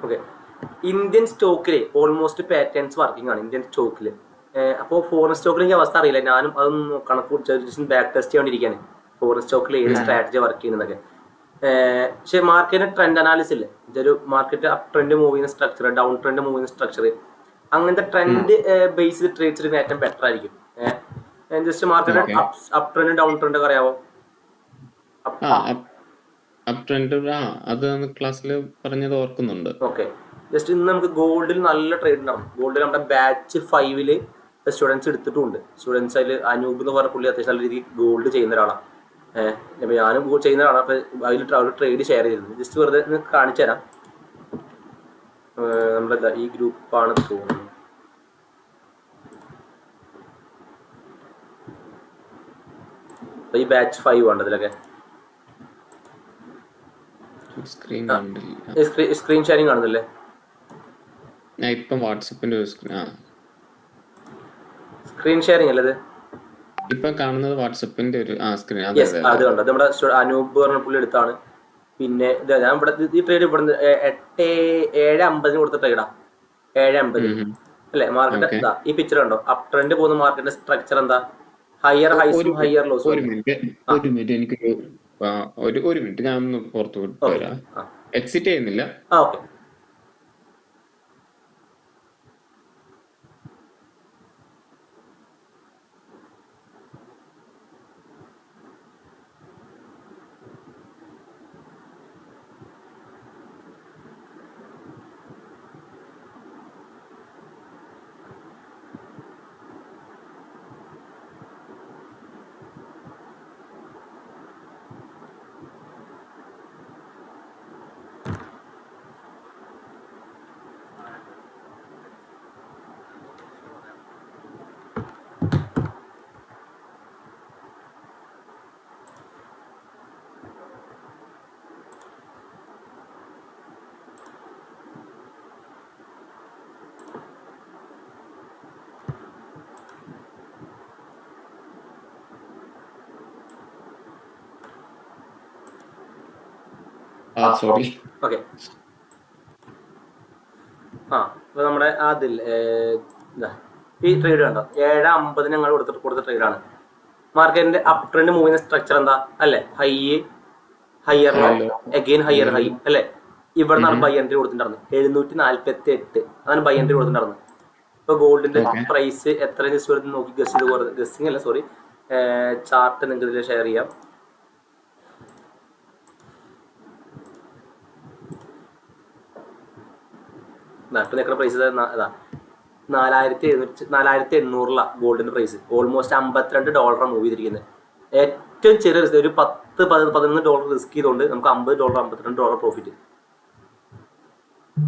Okay. Indian സ്റ്റോക്കിൽ almost patterns working ആണ് Indian സ്റ്റോക്കിൽ. അപ്പോൾ ഫോറിൻ സ്റ്റോക്കിൽ എനിക്ക് അവസ്ഥ അറിയില്ല. ഞാനും അതൊന്ന് കണക്ക് ബാക്ക് ടെസ്റ്റ് ചെയ്തുകൊണ്ടിരിക്കുകയാണ് ഫോറിൻ സ്റ്റോക്കിൽ ഏത് സ്ട്രാറ്റജി വർക്ക് ചെയ്യുന്നതൊക്കെ. പക്ഷേ മാർക്കറ്റിന്റെ ട്രെൻഡ് അനാലിസിസ് ഇല്ലേ, ഇതൊരു മാർക്കറ്റ് അപ് ട്രെൻഡ് മൂവ് ചെയ്യുന്ന സ്ട്രക്ചർ, ഡൗൺ ട്രെൻഡ് മൂവ് ചെയ്യുന്ന സ്ട്രക്ചർ, അങ്ങനത്തെ ട്രെൻഡ് ബേസ് ചെയ്ത് ട്രേഡ്സ് എടുക്കുന്ന ഏറ്റവും ബെറ്റർ ആയിരിക്കും. Just market up trend down trend ഒക്കെ അറിയാവോ? അത് ക്ലാസ്സിൽ പറഞ്ഞത് ഓർക്കുന്നുണ്ട്. ഓക്കെ. ജസ്റ്റ് ഇന്ന് നമുക്ക് ഗോൾഡിൽ നല്ല ട്രേഡ് ഉണ്ടാവും. ഗോൾഡിൽ നമ്മുടെ ബാച്ച് 5 സ്റ്റുഡൻസ് എടുത്തിട്ടുണ്ട്. സ്റ്റുഡൻസ് അതിൽ അനൂപ് എന്ന് പറഞ്ഞ പുള്ളി അത്യാവശ്യം നല്ല രീതിയിൽ ഗോൾഡ് ചെയ്യുന്ന ഒരാളാണ്. അപ്പോൾ ഞാനും ചെയ്യുന്ന ഒരാളാണ്. അപ്പോൾ അതിൽ ട്രേഡ് ഷെയർ ചെയ്തിരുന്നു. ജസ്റ്റ് വെറുതെ കാണിച്ചു തരാം. നമ്മുടെ ഈ ഗ്രൂപ്പാണ് തോന്നുന്നു. ഈ ബാച്ച് 5 ആണ് ഇതിലൊക്കെ. സ്ക്രീൻ ഷെയറിംഗ് കാണുന്നില്ലേ? ഇപ്പം വാട്സപ്പിന്റെ സ്ക്രീൻ ഷെയറിംഗ് അല്ലേ ഇത്? ഇപ്പൊ കാണുന്നത് വാട്സപ്പിന്റെ ഒരു സ്ക്രീൻ. അത് കണ്ടോ, നമ്മുടെ അനൂപ് പറഞ്ഞ പുള്ളി എടുത്താണ്. പിന്നെ ഞാൻ ഇവിടെ ഈ ട്രേഡ് ഇവിടെ 7:50 കൊടുത്ത ട്രേഡാ. 7:50 അല്ലേ മാർക്കറ്റ്. എന്താ ഈ പിക്ചർ കണ്ടോ? അപ് ട്രെൻഡ് പോകുന്ന മാർക്കറ്റിന്റെ സ്ട്രക്ചർ എന്താ? ഹയർ ഹൈസും ഹയർ ലോസും. ഒരു മിനിറ്റ് എനിക്ക് ഒരു മിനിറ്റ് ഞാൻ ഒന്ന് പുറത്തു വരാം. എക്സിറ്റ് ചെയ്യുന്നില്ല. ഓക്കെ. ഓക്കെ. അപ്പൊ നമ്മുടെ അതിൽ ഈ ട്രേഡ് കണ്ടോ? 7:50 ഞങ്ങൾ കൊടുത്ത ട്രേഡാണ്. മാർക്കറ്റിന്റെ അപ് ട്രെൻഡ് മൂവ് ചെയ്യുന്ന സ്ട്രക്ചർ എന്താ അല്ലേ? Higher low, again higher high അല്ലേ? ഇവിടെ നിന്നാണ് ബൈ എൻട്രി കൊടുത്തിട്ടുണ്ടായിരുന്നത്. 748 അതാണ് ബൈ എൻട്രി കൊടുത്തിട്ടുണ്ടായിരുന്നത്. ഇപ്പൊ ഗോൾഡിന്റെ പ്രൈസ് എത്ര ജസ്റ്റ് നോക്കി ഗസ് ചെയ്ത് ഗസ്സിങ് അല്ല സോറി ചാർട്ട് നിങ്ങൾക്ക് ഇതിൽ ഷെയർ ചെയ്യാം. നാട്ടിൽ പ്രൈസ് ഇതാ 4,800 ഗോൾഡിന്റെ പ്രൈസ്. ഓൾമോസ്റ്റ് $52 മൂവ് ചെയ്തിരിക്കുന്നത്. ഏറ്റവും ചെറിയ റിസ്ക് ഒരു $10-11 റിസ്ക് ചെയ്തുകൊണ്ട് നമുക്ക് $50 $52 പ്രോഫിറ്റ്.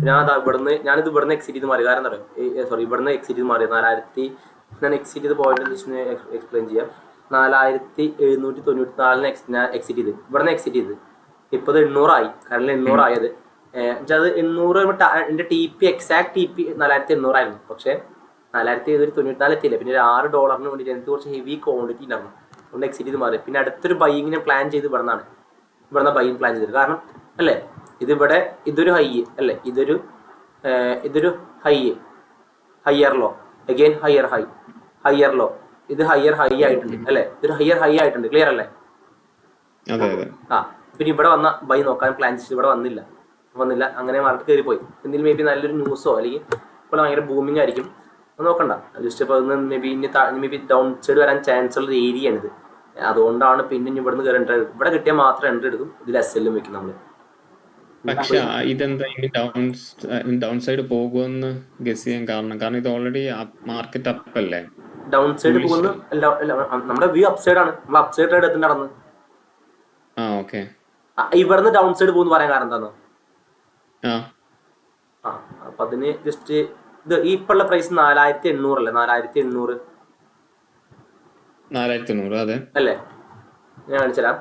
ഞാനിത് ഇവിടുന്ന് എക്സിറ്റ് ചെയ്ത് മാറി. കാരണം എന്താ പറയുക, സോറി ഇവിടുന്ന് എക്സിറ്റ് ചെയ്ത് മാറി. ഞാൻ എക്സിറ്റ് ചെയ്ത് പോയിന്റ് എക്സ്പ്ലെയിൻ ചെയ്യാം. 4,794 ഞാൻ എക്സിറ്റ് ചെയ്ത് ഇവിടുന്ന് എക്സിറ്റ് ചെയ്ത്. ഇപ്പോൾ 800 ആയി. കാരണം 800 ആയത് അത് 800 എൻ്റെ TP എക്സാക്ട് TP 4,800 ആയിരുന്നു. പക്ഷേ 4,794 എത്തിയില്ല. പിന്നെ $6 വേണ്ടിയിട്ട് എനിക്ക് കുറച്ച് ഹെവി ക്വാണ്ടിറ്റി ഉണ്ടായിരുന്നു. അതുകൊണ്ട് എക്സിറ്റ് ചെയ്ത് മാറി. പിന്നെ അടുത്തൊരു ബൈയിങ്ങിനെ പ്ലാൻ ചെയ്ത് ഇവിടുന്ന് ബൈയിങ് പ്ലാൻ ചെയ്തത്. കാരണം അല്ലേ ഇതിവിടെ ഇതൊരു ഹൈ അല്ലേ, ഇതൊരു higher low, again higher low, ഇത് ഹയർ ഹൈ ആയിട്ടുണ്ട് അല്ലേ? ഇതൊരു ഹയർ ഹൈ ആയിട്ടുണ്ട്. ക്ലിയർ അല്ലേ? പിന്നെ ഇവിടെ വന്ന ബൈ നോക്കാൻ പ്ലാൻ ചെയ്ത് ഇവിടെ വന്നില്ല. അങ്ങനെ മാർക്കറ്റ് കയറിപ്പോയി. എന്തെങ്കിലും മേ ബി നല്ലൊരു ന്യൂസോ അല്ലെങ്കിൽ ഇപ്പോൾ ഭയങ്കര ബൂമിംഗ് ആയിരിക്കും, നോക്കണ്ട. ജസ്റ്റ് ഇപ്പോൾ മേ ബി ഡൗൺ സൈഡ് വരാൻ ചാൻസ് ഉള്ള ഏരിയയാണിത്. അതുകൊണ്ടാണ് പിന്നെ ഇവിടുന്ന് കയറി എൻട്രി. ഇവിടെ കിട്ടിയാൽ മാത്രം എൻട്രി എടുക്കും. ഇതിൽ SL വെക്കും നമ്മൾ. പക്ഷെ ഇതെന്താ ഡൗൺ സൈഡ് പോകുമെന്ന് ഗസ് ചെയ്യാൻ കാരണം ഇത് ഓൾറെഡി മാർക്കറ്റ് അപ്പ് അല്ലേ? ഡൗൺ സൈഡ് പോകുന്നു. നമ്മുടെ വ്യൂ അപ് സൈഡ് ആണ്. നമ്മൾ അപ് സൈഡ് ട്രേഡ് എത്തുന്ന നടന്ന് ഇവിടുന്ന് ഡൗൺ സൈഡ് പോകുന്നു പറയാൻ കാരണം എന്താണോ? അപ്പൊ അതിന് ജസ്റ്റ് ഇത് ഇപ്പൊ ഉള്ള പ്രൈസ് 4,800 അല്ലേ? 4,800 അതെ അല്ലേ? ഞാൻ കാണിച്ചുതരാം.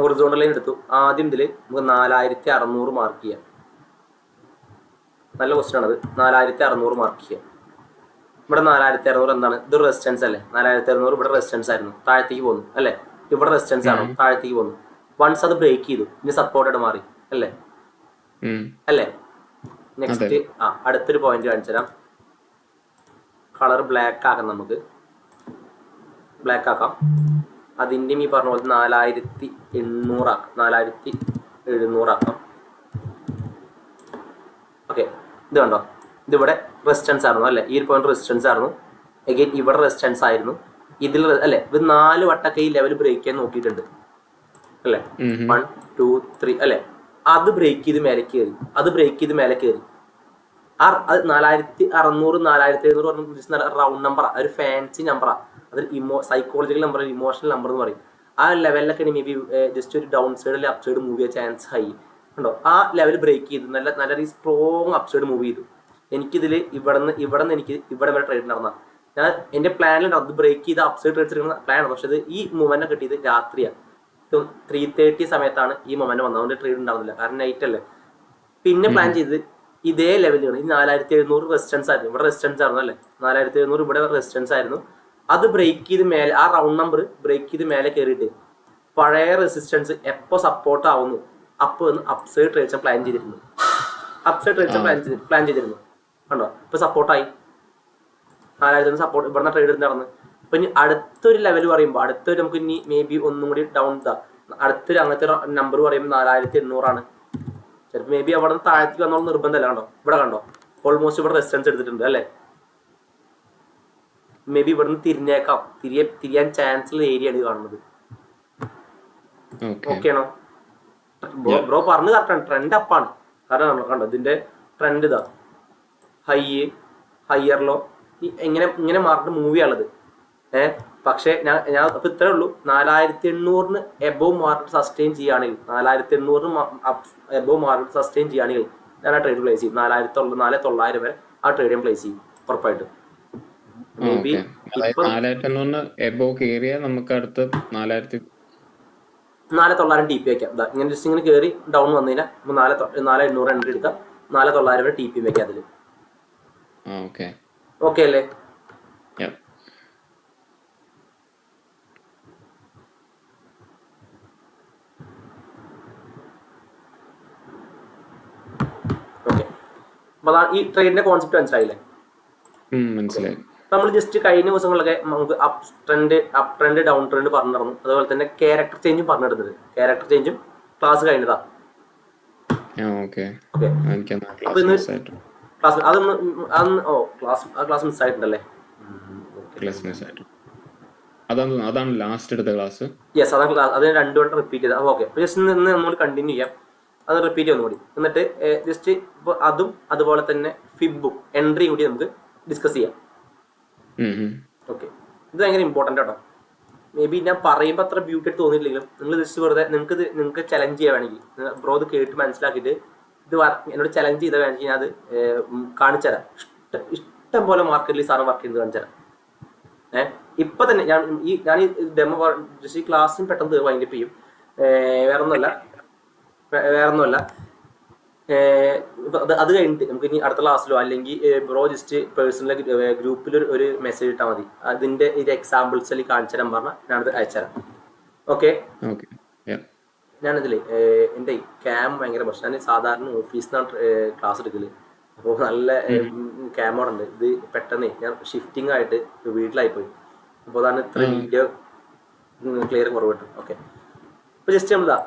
ഹൊറിസോണ്ടൽ ലൈൻ എടുത്തു. ആദ്യം ഇതിൽ നമുക്ക് 4,600 മാർക്ക് ചെയ്യാം. നല്ല ക്വസ്റ്റ്യൻ ആണത്. 4,600 മാർക്ക് ചെയ്യാം. ഇവിടെ 4,600 എന്താണ്? ഇത് റെസിസ്റ്റൻസ് അല്ലേ? 4,600 ഇവിടെ റെസിസ്റ്റൻസ് ആയിരുന്നു, താഴത്തേക്ക് പോന്നു അല്ലേ? ഇവിടെ റെസിസ്റ്റൻസ് ആണ്, താഴത്തേക്ക് പോന്നു. വൺസ് അത് ബ്രേക്ക് ചെയ്തു, ഇനി സപ്പോർട്ടഡ് മാറി അല്ലേ? അല്ലേ? നെക്സ്റ്റ് അടുത്തൊരു പോയിന്റ് കാണിച്ചു തരാം. കളർ ബ്ലാക്ക് ആക്കാം, നമുക്ക് ബ്ലാക്ക് ആക്കാം. അതിൻ്റെയും ഈ പറഞ്ഞ പോലെ 4800 ആക്കാം, 4700 ആക്കാം. ഓക്കെ, ഇത് കണ്ടോ, ഇതിവിടെ റെസിസ്റ്റൻസ് ആയിരുന്നു അല്ലേ? ഈ ഒരു പോയിന്റ് റെസിസ്റ്റൻസ് ആയിരുന്നു. അഗൈൻ ഇവിടെ റെസിസ്റ്റൻസ് ആയിരുന്നു. ഇതിൽ അല്ലേ, ഇത് 4 വട്ടൊക്കെ ഈ ലെവൽ ബ്രേക്ക് ചെയ്യാൻ നോക്കിയിട്ടുണ്ട് അല്ലേ? 1 2 3 അല്ലേ? അത് ബ്രേക്ക് ചെയ്ത് മേലെ കയറി, അത് ബ്രേക്ക് ചെയ്ത് മേലെ കയറി. അത് 4600 4700 പറഞ്ഞ റൗണ്ട് നമ്പറാണ്, ഒരു ഫാൻസി നമ്പറാണ്. അത് സൈക്കോളജിക്കൽ നമ്പർ, ഇമോഷണൽ നമ്പർ എന്ന് പറയും. ആ ലെവലിലൊക്കെ മേ ബി ജസ്റ്റ് ഒരു ഡൗൺ സൈഡ് അല്ലെങ്കിൽ അപ് സൈഡ് മൂവ് ചെയ്യാൻ ചാൻസ് ഹൈ ഉണ്ടോ. ആ ലെവൽ ബ്രേക്ക് ചെയ്തു, നല്ല സ്ട്രോങ് അപ് സൈഡ് മൂവ് ചെയ്തു. എനിക്കിതിൽ ഇവിടെ എനിക്ക് ഇവിടെ വരെ ട്രേഡ് നടന്ന ഞാൻ എൻ്റെ പ്ലാനിലുണ്ടാവും, അത് ബ്രേക്ക് ചെയ്ത് അപ് സൈഡ് ട്രേഡ് എടുക്കുന്ന പ്ലാനാണ്. പക്ഷെ ഇത് ഈ മൊമെന്റ് കിട്ടിയത് രാത്രിയാണ്, 3:30 സമയത്താണ് ഈ മൊമെന്റ് വന്നത്. അതുകൊണ്ട് ട്രേഡ് ഉണ്ടാവുന്നില്ല, കാരണം നൈറ്റ് അല്ലേ. പിന്നെ പ്ലാൻ ചെയ്തത് ഇതേ ലെവലിലാണ്. ഈ 4700 റെസിസ്റ്റൻസ് ആയിരുന്നു, ഇവിടെ റെസിസ്റ്റൻസ് ആയിരുന്നു അല്ലേ? 4700 ഇവിടെ റെസിസ്റ്റൻസ് ആയിരുന്നു. അത് ബ്രേക്ക് ചെയ്ത് മേലെ, ആ റൗണ്ട് നമ്പർ ബ്രേക്ക് ചെയ്ത് മേലെ കയറിയിട്ട് പഴയ റെസിസ്റ്റൻസ് എപ്പോൾ സപ്പോർട്ട് ആവുന്നു അപ്പോൾ ഒന്ന് അപ്സൈഡ് ട്രേഡ് പ്ലാൻ ചെയ്തിരുന്നു. അപ്സൈഡ് ട്രേഡ് പ്ലാൻ ചെയ്തിരുന്നു കണ്ടോ. ഇപ്പൊ സപ്പോർട്ടായി 4000 സപ്പോർട്ട് ഇവിടുന്ന് ട്രേഡ് നടന്ന്. ഇപ്പൊ ഇനി അടുത്തൊരു ലെവൽ പറയുമ്പോൾ അടുത്തൊരു നമുക്ക് ഇനി മേ ബി ഒന്നും കൂടി ഡൗൺ അടുത്തൊരു അങ്ങനത്തെ നമ്പർ പറയുമ്പോൾ 4800 ചിലപ്പോൾ മേ ബി അവിടെ നിന്ന് താഴത്തേക്ക് വന്നോളം നിർബന്ധമല്ല. കണ്ടോ, ഇവിടെ കണ്ടോ, ഓൾമോസ്റ്റ് ഇവിടെ റെസിസ്റ്റൻസ് എടുത്തിട്ടുണ്ട് അല്ലേ? മേ ബി ഇവിടുന്ന് തിരിഞ്ഞേക്കാം, തിരിയാൻ ചാൻസ് ഉള്ള ഏരിയ ആണ് കാണുന്നത്. ഓക്കെ ആണോ ബ്രോ? പറഞ്ഞു കറക്റ്റാണ്, ട്രെൻഡ് അപ്പാണ്. കാരണം കണ്ടോ ഇതിന്റെ ട്രെൻഡ് ഇതാ, ഹയറിലോ ഇങ്ങനെ മാർക്കറ്റ് മൂവ് ചെയ്യാനുള്ളത്. പക്ഷെ ഞാൻ അപ്പൊ ഇത്രേ ഉള്ളൂ. 4800 എബോവ് മാർക്കറ്റ് സസ്റ്റെയിൻ ചെയ്യുകയാണെങ്കിൽ, 4800 എബോവ് മാർക്കറ്റ് സസ്റ്റെയിൻ ചെയ്യുകയാണെങ്കിൽ ഞാൻ ആ ട്രേഡ് പ്ലേസ് ചെയ്യും. 4900 വരെ ആ ട്രേഡ് ഞാൻ പ്ലേസ് ചെയ്യും ഉറപ്പായിട്ടും. മേ ബി 4800 എബോവ് കയറിയ നമുക്ക് അടുത്ത് 4900 ടി പി വയ്ക്കാം. ഇങ്ങനെ ജസ്റ്റ് ഇങ്ങനെ കയറി ഡൗൺ വന്നു കഴിഞ്ഞാൽ 4800 എൻട്രി എടുക്കാം, 4900 വരെ ടി പി വയ്ക്കാം അതിൽ. ഓക്കെ അല്ലേ? ഓക്കെ, അപ്പൊ അതാണ് ഈ ട്രേഡിന്റെ കോൺസെപ്റ്റ്. മനസ്സിലായില്ലേ? മനസ്സിലായി. നമ്മൾ ജസ്റ്റ് കഴിഞ്ഞ ദിവസങ്ങളിലൊക്കെ നമുക്ക് അപ് ട്രെൻഡ് ഡൗൺ ട്രെൻഡ് പറഞ്ഞു നടന്നു. അതുപോലെ തന്നെ ക്യാരക്ടർ ചേഞ്ചും പറഞ്ഞിടുന്നത്. ക്യാരക്ടർ ചേഞ്ചും ക്ലാസ് കഴിഞ്ഞതാ. അപ്പൊ ഇന്ന് ക്ലാസ് ക്ലാസ് മിസ് ആയിട്ടുണ്ടല്ലേ? അതാണ് ലാസ്റ്റ് എടുത്ത ക്ലാസ്. യെസ്, അതാണ് ക്ലാസ്. അത് 2 വട്ടം റിപ്പീറ്റ് ചെയ്താൽ ഓക്കെ. ജസ്റ്റ് ഇന്ന് നമ്മൾ കണ്ടിന്യൂ ചെയ്യാം, അത് റിപ്പീറ്റ് ചെയ്യുന്ന കൂടി. എന്നിട്ട് ജസ്റ്റ് ഇപ്പോൾ അതും അതുപോലെ തന്നെ ഫിബും എൻട്രിയും കൂടി നമുക്ക് ഡിസ്കസ് ചെയ്യാം. ഓക്കെ, ഇത് ഭയങ്കര ഇമ്പോർട്ടൻ്റ് കേട്ടോ. മേ ബി ഞാൻ പറയുമ്പോൾ അത്ര ബ്യൂട്ടി ആയിട്ട് തോന്നിയില്ലെങ്കിലും നിങ്ങൾ ജസ്റ്റ് വെറുതെ നിങ്ങൾക്ക് ചലഞ്ച് ചെയ്യാൻ വേണമെങ്കിൽ ബ്രോ ഇത് കേട്ട് മനസ്സിലാക്കിയിട്ട് ഇത് എന്നോട് ചലഞ്ച് ചെയ്താൽ വേണമെങ്കിൽ ഞാൻ അത് കാണിച്ചു തരാം. ഇഷ്ടം പോലെ മാർക്കറ്റിൽ സാധനം വർക്ക് ചെയ്ത് കാണിച്ചു തരാം. ഇപ്പം തന്നെ ഞാൻ ഈ ഡെമോ ജസ്റ്റ് ഈ ക്ലാസ്സിന് പെട്ടെന്ന് വൈൻഡപ്പ് ചെയ്യും. വേറൊന്നുമല്ല അത് കഴിഞ്ഞിട്ട് നമുക്ക് ഇനി അടുത്ത ക്ലാസ്സിലോ അല്ലെങ്കിൽ ബ്രോ ജസ്റ്റ് പേഴ്സണൽ ഗ്രൂപ്പിൽ ഒരു മെസ്സേജ് ഇട്ടാൽ മതി. അതിന്റെ ഇത് എക്സാമ്പിൾസ് അല്ലെങ്കിൽ കാണിച്ചു തരാൻ പറഞ്ഞാൽ ഞാനത് അയച്ചുതരാം. ഓക്കെ, ഞാനിതിൽ എൻ്റെ ക്യാം ഭയങ്കര പ്രശ്നം. ഞാൻ സാധാരണ ഓഫീസിൽ നിന്നാണ് ക്ലാസ് എടുക്കല്. അപ്പോൾ നല്ല ക്യാമോടുണ്ട്. ഇത് പെട്ടെന്ന് ഞാൻ ഷിഫ്റ്റിംഗ് ആയിട്ട് വീട്ടിലായിപ്പോയി. അപ്പോൾ അതാണ് ഇത്ര വീഡിയോ ക്ലിയർ കുറവ് കിട്ടും. ഓക്കെ, അപ്പോൾ ജസ്റ്റ് നമ്മളാ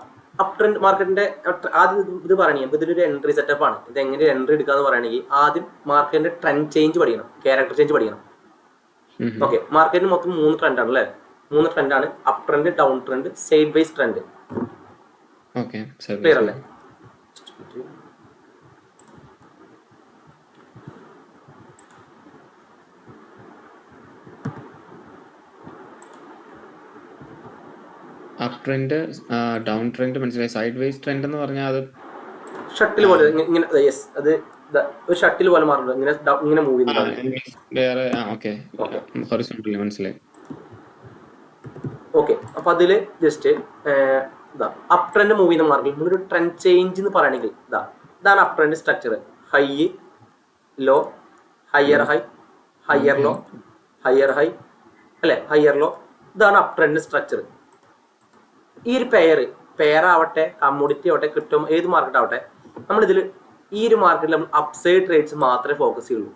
അപ് ട്രെൻഡ് മാർക്കറ്റിന്റെ ആദ്യം ഇത് പറയണെങ്കിൽ നമുക്ക് ഇതിലൊരു എൻട്രി സെറ്റപ്പ് ആണ്. ഇത് എങ്ങനെ എൻട്രി എടുക്കാന്ന് പറയുകയാണെങ്കിൽ ആദ്യം മാർക്കറ്റിന്റെ ട്രെൻഡ് ചേഞ്ച് പഠിക്കണം, ക്യാരക്ടർ ചേഞ്ച് പഠിക്കണം. ഓക്കെ, മാർക്കറ്റിന് മൊത്തം 3 ട്രെൻഡാണ് അല്ലേ? 3 ട്രെൻഡാണ്: up trend, down trend, side wise trend. Clear അല്ലേ? അപ് ട്രെൻഡ്, ഡൗൺ ട്രെൻഡ് മനസ്സിലായി. സൈഡ് വൈസ് ട്രെൻഡ് എന്ന് പറഞ്ഞാൽ അത് ഷട്ടിൽ പോലെ ഇങ്ങനെ, യെസ്, അത് ഒരു ഷട്ടിൽ പോലെ മാറുന്നത്, ഇങ്ങനെ മൂവ് ചെയ്യുന്നത്. മനസ്സിലായി. ഓക്കെ, അപ്പൊ അതില് ജസ്റ്റ് അപ് ട്രെൻഡ് മൂവ് ചെയ്യുന്ന മാർക്കറ്റിൽ ഒരു ട്രെൻഡ് ചേഞ്ച് എന്ന് പറയുകയാണെങ്കിൽ ഇതാണ് up trend structure. High, low, higher high, higher low, higher high അല്ലെ? ഹയർ ലോ, ഇതാണ് അപ് ട്രെൻഡ് സ്ട്രക്ചർ. ഈ ഒരു പെയർ ആവട്ടെ, കമ്മോഡിറ്റി ആവട്ടെ, ക്രിപ്റ്റോ, ഏത് മാർക്കറ്റ് ആവട്ടെ, നമ്മളിതിൽ ഈ ഒരു മാർക്കറ്റിൽ നമ്മൾ അപ്സൈഡ് ട്രേഡ്സ് മാത്രമേ ഫോക്കസ് ചെയ്യുള്ളൂ.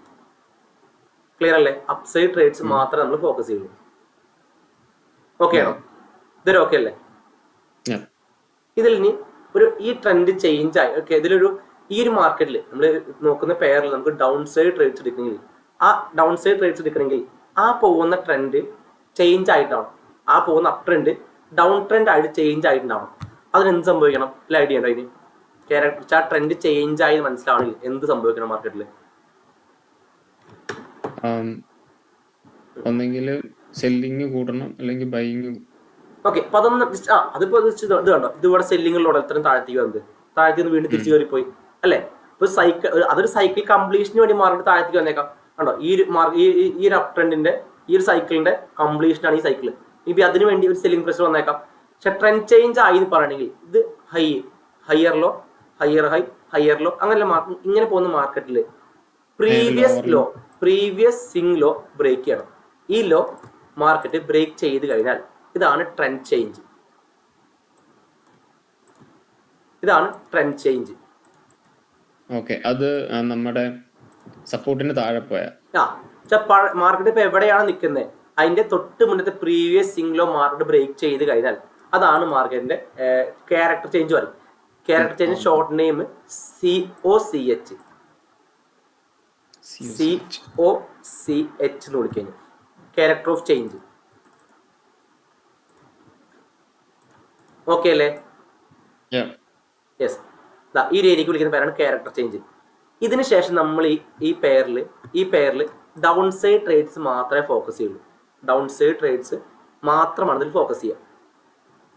ക്ലിയർ അല്ലേ? അപ്സൈഡ് ട്രേഡ്സ് മാത്രമേ നമ്മൾ ഫോക്കസ് ചെയ്യുള്ളൂ. ഓക്കെ ആണോ? ഇതൊരു ഓക്കെ അല്ലേ? ഇതിൽ ഇനി ഈ ട്രെൻഡ് ചേഞ്ച് ആയി. ഓക്കെ, ഇതിലൊരു ഈ ഒരു മാർക്കറ്റിൽ നമ്മൾ നോക്കുന്ന പെയറിൽ നമുക്ക് ഡൗൺ സൈഡ് ട്രേഡ്സ് എടുക്കണമെങ്കിൽ ആ പോകുന്ന ട്രെൻഡ് ചേഞ്ച് ആയിട്ടാണ്, ആ പോകുന്ന അപ് ട്രെൻഡ് ഡൗൺ ട്രെൻഡ് ആയിട്ട് ചേഞ്ച് ആയിട്ടുണ്ടാവണം. അതിനെന്ത് സംഭവിക്കണം? അല്ല ഐഡിയ ഉണ്ടോ അതിന്? ആ ട്രെൻഡ് ചേഞ്ച് ആയി മനസ്സിലാവണമെങ്കിൽ എന്ത് സംഭവിക്കണം മാർക്കറ്റിൽ? ഒന്നെങ്കിൽ സെല്ലിങ് കൂടണം അല്ലെങ്കിൽ ബൈങ്. ഓക്കെ, അപ്പൊ അതൊന്ന് അതിപ്പോ ഇത് കണ്ടോ, ഇതിവിടെ സെല്ലിങ്ങിലൂടെ എത്രയും താഴ്ത്തിക്ക് വന്നത്, താഴ്ത്തി നിന്ന് വീണ്ടും തിരിച്ചു കയറിപ്പോയി അല്ലേ? ഇപ്പൊ അതൊരു സൈക്കിൾ കംപ്ലീഷന് വേണ്ടി മാർക്കറ്റ് താഴ്ത്തിക്ക് വന്നേക്കാം. കണ്ടോ, ഈ ഒരു അപ് ട്രെൻഡിന്റെ ഈ ഒരു സൈക്കിളിന്റെ കംപ്ലീഷനാണ് ഈ സൈക്കിൾ. ഇപ്പൊ അതിന് വേണ്ടി ഒരു സെല്ലിംഗ് പ്രഷർ വന്നേക്കാം. പക്ഷെ ട്രെൻഡ് ചേഞ്ച് ആയി എന്ന് പറയണമെങ്കിൽ ഇത് ഹയർ ലോ അങ്ങനെ ഇങ്ങനെ പോകുന്ന മാർക്കറ്റിൽ പ്രീവിയസ് സ്വിംഗ് ലോ ബ്രേക്ക് ചെയ്യണം. ഈ ലോ മാർക്കറ്റ് ബ്രേക്ക് ചെയ്ത് കഴിഞ്ഞാൽ ഇതാണ് ട്രെൻഡ് ചേഞ്ച്. ഓക്കെ, അത് നമ്മുടെ സപ്പോർട്ടിന് താഴെ പോയാ മാർക്കറ്റ് ഇപ്പൊ എവിടെയാണ് നിൽക്കുന്നത് അതിന്റെ തൊട്ട് മുന്നത്തെ previous swing low market break ചെയ്ത് കഴിഞ്ഞാൽ അതാണ് മാർക്കറ്റിന്റെ ക്യാരക്ടർ ചേഞ്ച് പറയും. Character change short name COCH എന്ന് വിളിക്കുന്നു. Character of change. ഓക്കെ അല്ലേ? യെസ്, ഈ ഒരു ഏരിയക്ക് വിളിക്കുന്ന പേരാണ് ക്യാരക്ടർ ചേഞ്ച്. ഇതിന് ശേഷം നമ്മൾ ഈ പെയറിൽ ഡൗൺ സൈഡ് ട്രേഡ്സ് മാത്രമേ ഫോക്കസ് ചെയ്യുള്ളൂ. ഡൗൺ സൈഡ് ട്രേഡ്സ് മാത്രമാണ് ഇതിൽ ഫോക്കസ് ചെയ്യുക.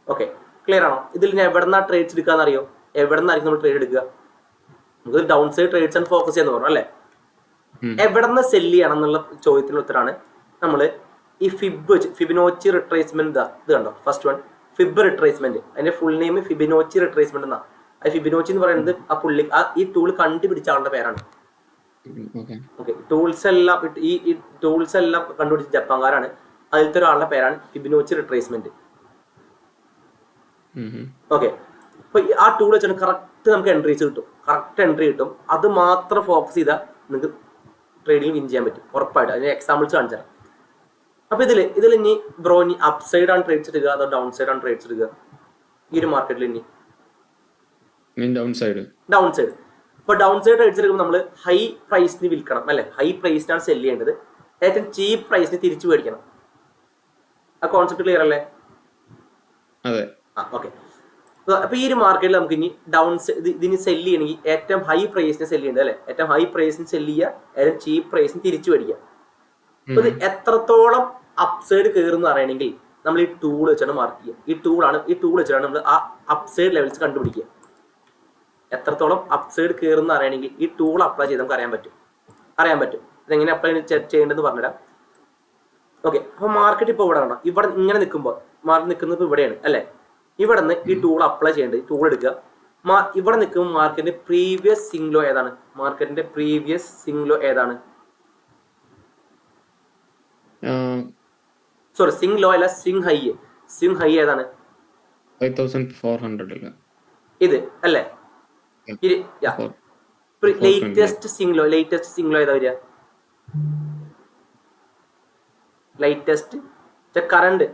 ഓക്കെ, ക്ലിയർ ആണോ? ഇതിൽ ഞാൻ എവിടെ നിന്നാണ് ട്രേഡ്സ് എടുക്കാന്ന് അറിയോ? എവിടെ നിന്നായിരിക്കും നമ്മൾ ട്രേഡ് എടുക്കുക? നമുക്ക് ഡൗൺ സൈഡ് ട്രേഡ്സ് ആണ് ഫോക്കസ് ചെയ്യാന്ന് പറഞ്ഞു അല്ലേ? എവിടെ നിന്ന് സെല്ല് ചെയ്യണം എന്നുള്ള ചോദ്യത്തിന് ഉത്തരമാണ് നമ്മൾ ഈ ഫിബിനോച്ചി റിട്രേസ്മെന്റ്. ഇത് കണ്ടോ, ഫസ്റ്റ് വൺ ഫിബ് റിട്രേസ്മെന്റ്. അതിന്റെ ഫുൾ നെയിം ഫിബിനോച്ചി റിട്രേസ്മെന്റ് എന്നാ. അത് ഫിബിനോച്ചി എന്ന് പറയുന്നത് ഈ ടൂൾ കണ്ടുപിടിച്ച ആളുടെ പേരാണ്. ഓക്കെ, ടൂൾസ് എല്ലാം കണ്ടുപിടിച്ച ജപ്പാൻകാരാണ്. അതിലത്തെ ഒരാളുടെ പേരാണ് ഫിബിനോച്ചി റിട്രേസ്മെന്റ്. ഓക്കെ, അപ്പൊ ആ ടൂൾ വെച്ചാൽ കറക്റ്റ് നമുക്ക് എൻട്രി കിട്ടും. അത് മാത്രം ഫോക്കസ് ചെയ്താൽ നിങ്ങൾക്ക് ട്രേഡിംഗ് വിൻ ചെയ്യാൻ പറ്റും ഉറപ്പായിട്ട്. അതിന് എക്സാമ്പിൾസ് കാണിച്ചാൽ. അപ്പൊ ഇതിൽ ഇനി ബ്രോ ഇനി അപ്പ് സൈഡ് ആണ് ട്രേഡ്സ് എടുക്കുക അതോ ഡൗൺ സൈഡ് ആണ് ട്രേഡ്സ് എടുക്കുക ഈ ഒരു മാർക്കറ്റിൽ? ഇനി ഡൗൺ സൈഡ്. ഇപ്പൊ ഡൗൺ സൈഡ് ട്രേഡ്സ് എടുക്കുമ്പോൾ നമ്മൾ ഹൈ പ്രൈസിന് വിൽക്കണം അല്ലെ? ഹൈ പ്രൈസിനാണ് സെല് ചെയ്യേണ്ടത്. ഏറ്റവും ചീപ്പ് പ്രൈസിന് തിരിച്ചു മേടിക്കണം. ആ കോൺസെപ്റ്റ് ക്ലിയർ അല്ലേ? അതെ. ഓക്കെ, അപ്പൊ ഈ ഒരു മാർക്കറ്റിൽ നമുക്ക് ഇനി ഇതിന് സെല് ചെയ്യണമെങ്കിൽ ഏറ്റവും ഹൈ പ്രൈസിന് സെല് ചെയ്യേണ്ടത് അല്ലെ? ഏറ്റവും ഹൈ പ്രൈസിന് സെല് ചെയ്യുക, ഏറ്റവും ചീപ്പ് പ്രൈസിന് തിരിച്ചു മേടിക്കുക. അപ്പൊ ഇത് എത്രത്തോളം അപ്സൈഡ് കയറുന്ന അറിയണമെങ്കിൽ നമ്മൾ ഈ ടൂൾ വെച്ചാണ് മാർക്ക് ചെയ്യുക. ഈ ടൂൾ വെച്ചാണ് നമ്മൾ ആ അപ്സൈഡ് ലെവൽസ് കണ്ടുപിടിക്കുക. എത്രത്തോളം അപ്സൈഡ് കയറുന്ന അറിയണമെങ്കിൽ ഈ ടൂൾ അപ്ലൈ ചെയ്ത് നമുക്ക് അറിയാൻ പറ്റും. ഇതെങ്ങനെ അപ്ലൈ ചെയ്യേണ്ടതെന്ന് പറഞ്ഞുതരാം. ഓക്കെ, അപ്പൊ മാർക്കറ്റ് ഇപ്പോൾ ഇവിടെ കണ്ടോ, ഇവിടെ ഇങ്ങനെ നിൽക്കുമ്പോൾ മാർക്കറ്റ് നിൽക്കുന്നത് ഇവിടെയാണ് അല്ലെ? ഇവിടെ നിന്ന് ഈ ടൂൾ അപ്ലൈ ചെയ്യേണ്ടത്, ടൂൾ എടുക്കുക. ഇവിടെ നിൽക്കുമ്പോൾ മാർക്കറ്റിന്റെ പ്രീവിയസ് സ്വിംഗ് ലോ ഏതാണ്? സോറി, സ്വിംഗ് ലോ അല്ല, സ്വിംഗ് ഹൈ ഏതാണ്? 5400 ഇത് അല്ലേ? ലേറ്റസ്റ്റ് സ്വിംഗ് ലോ ഏതാ വരിക? Latest current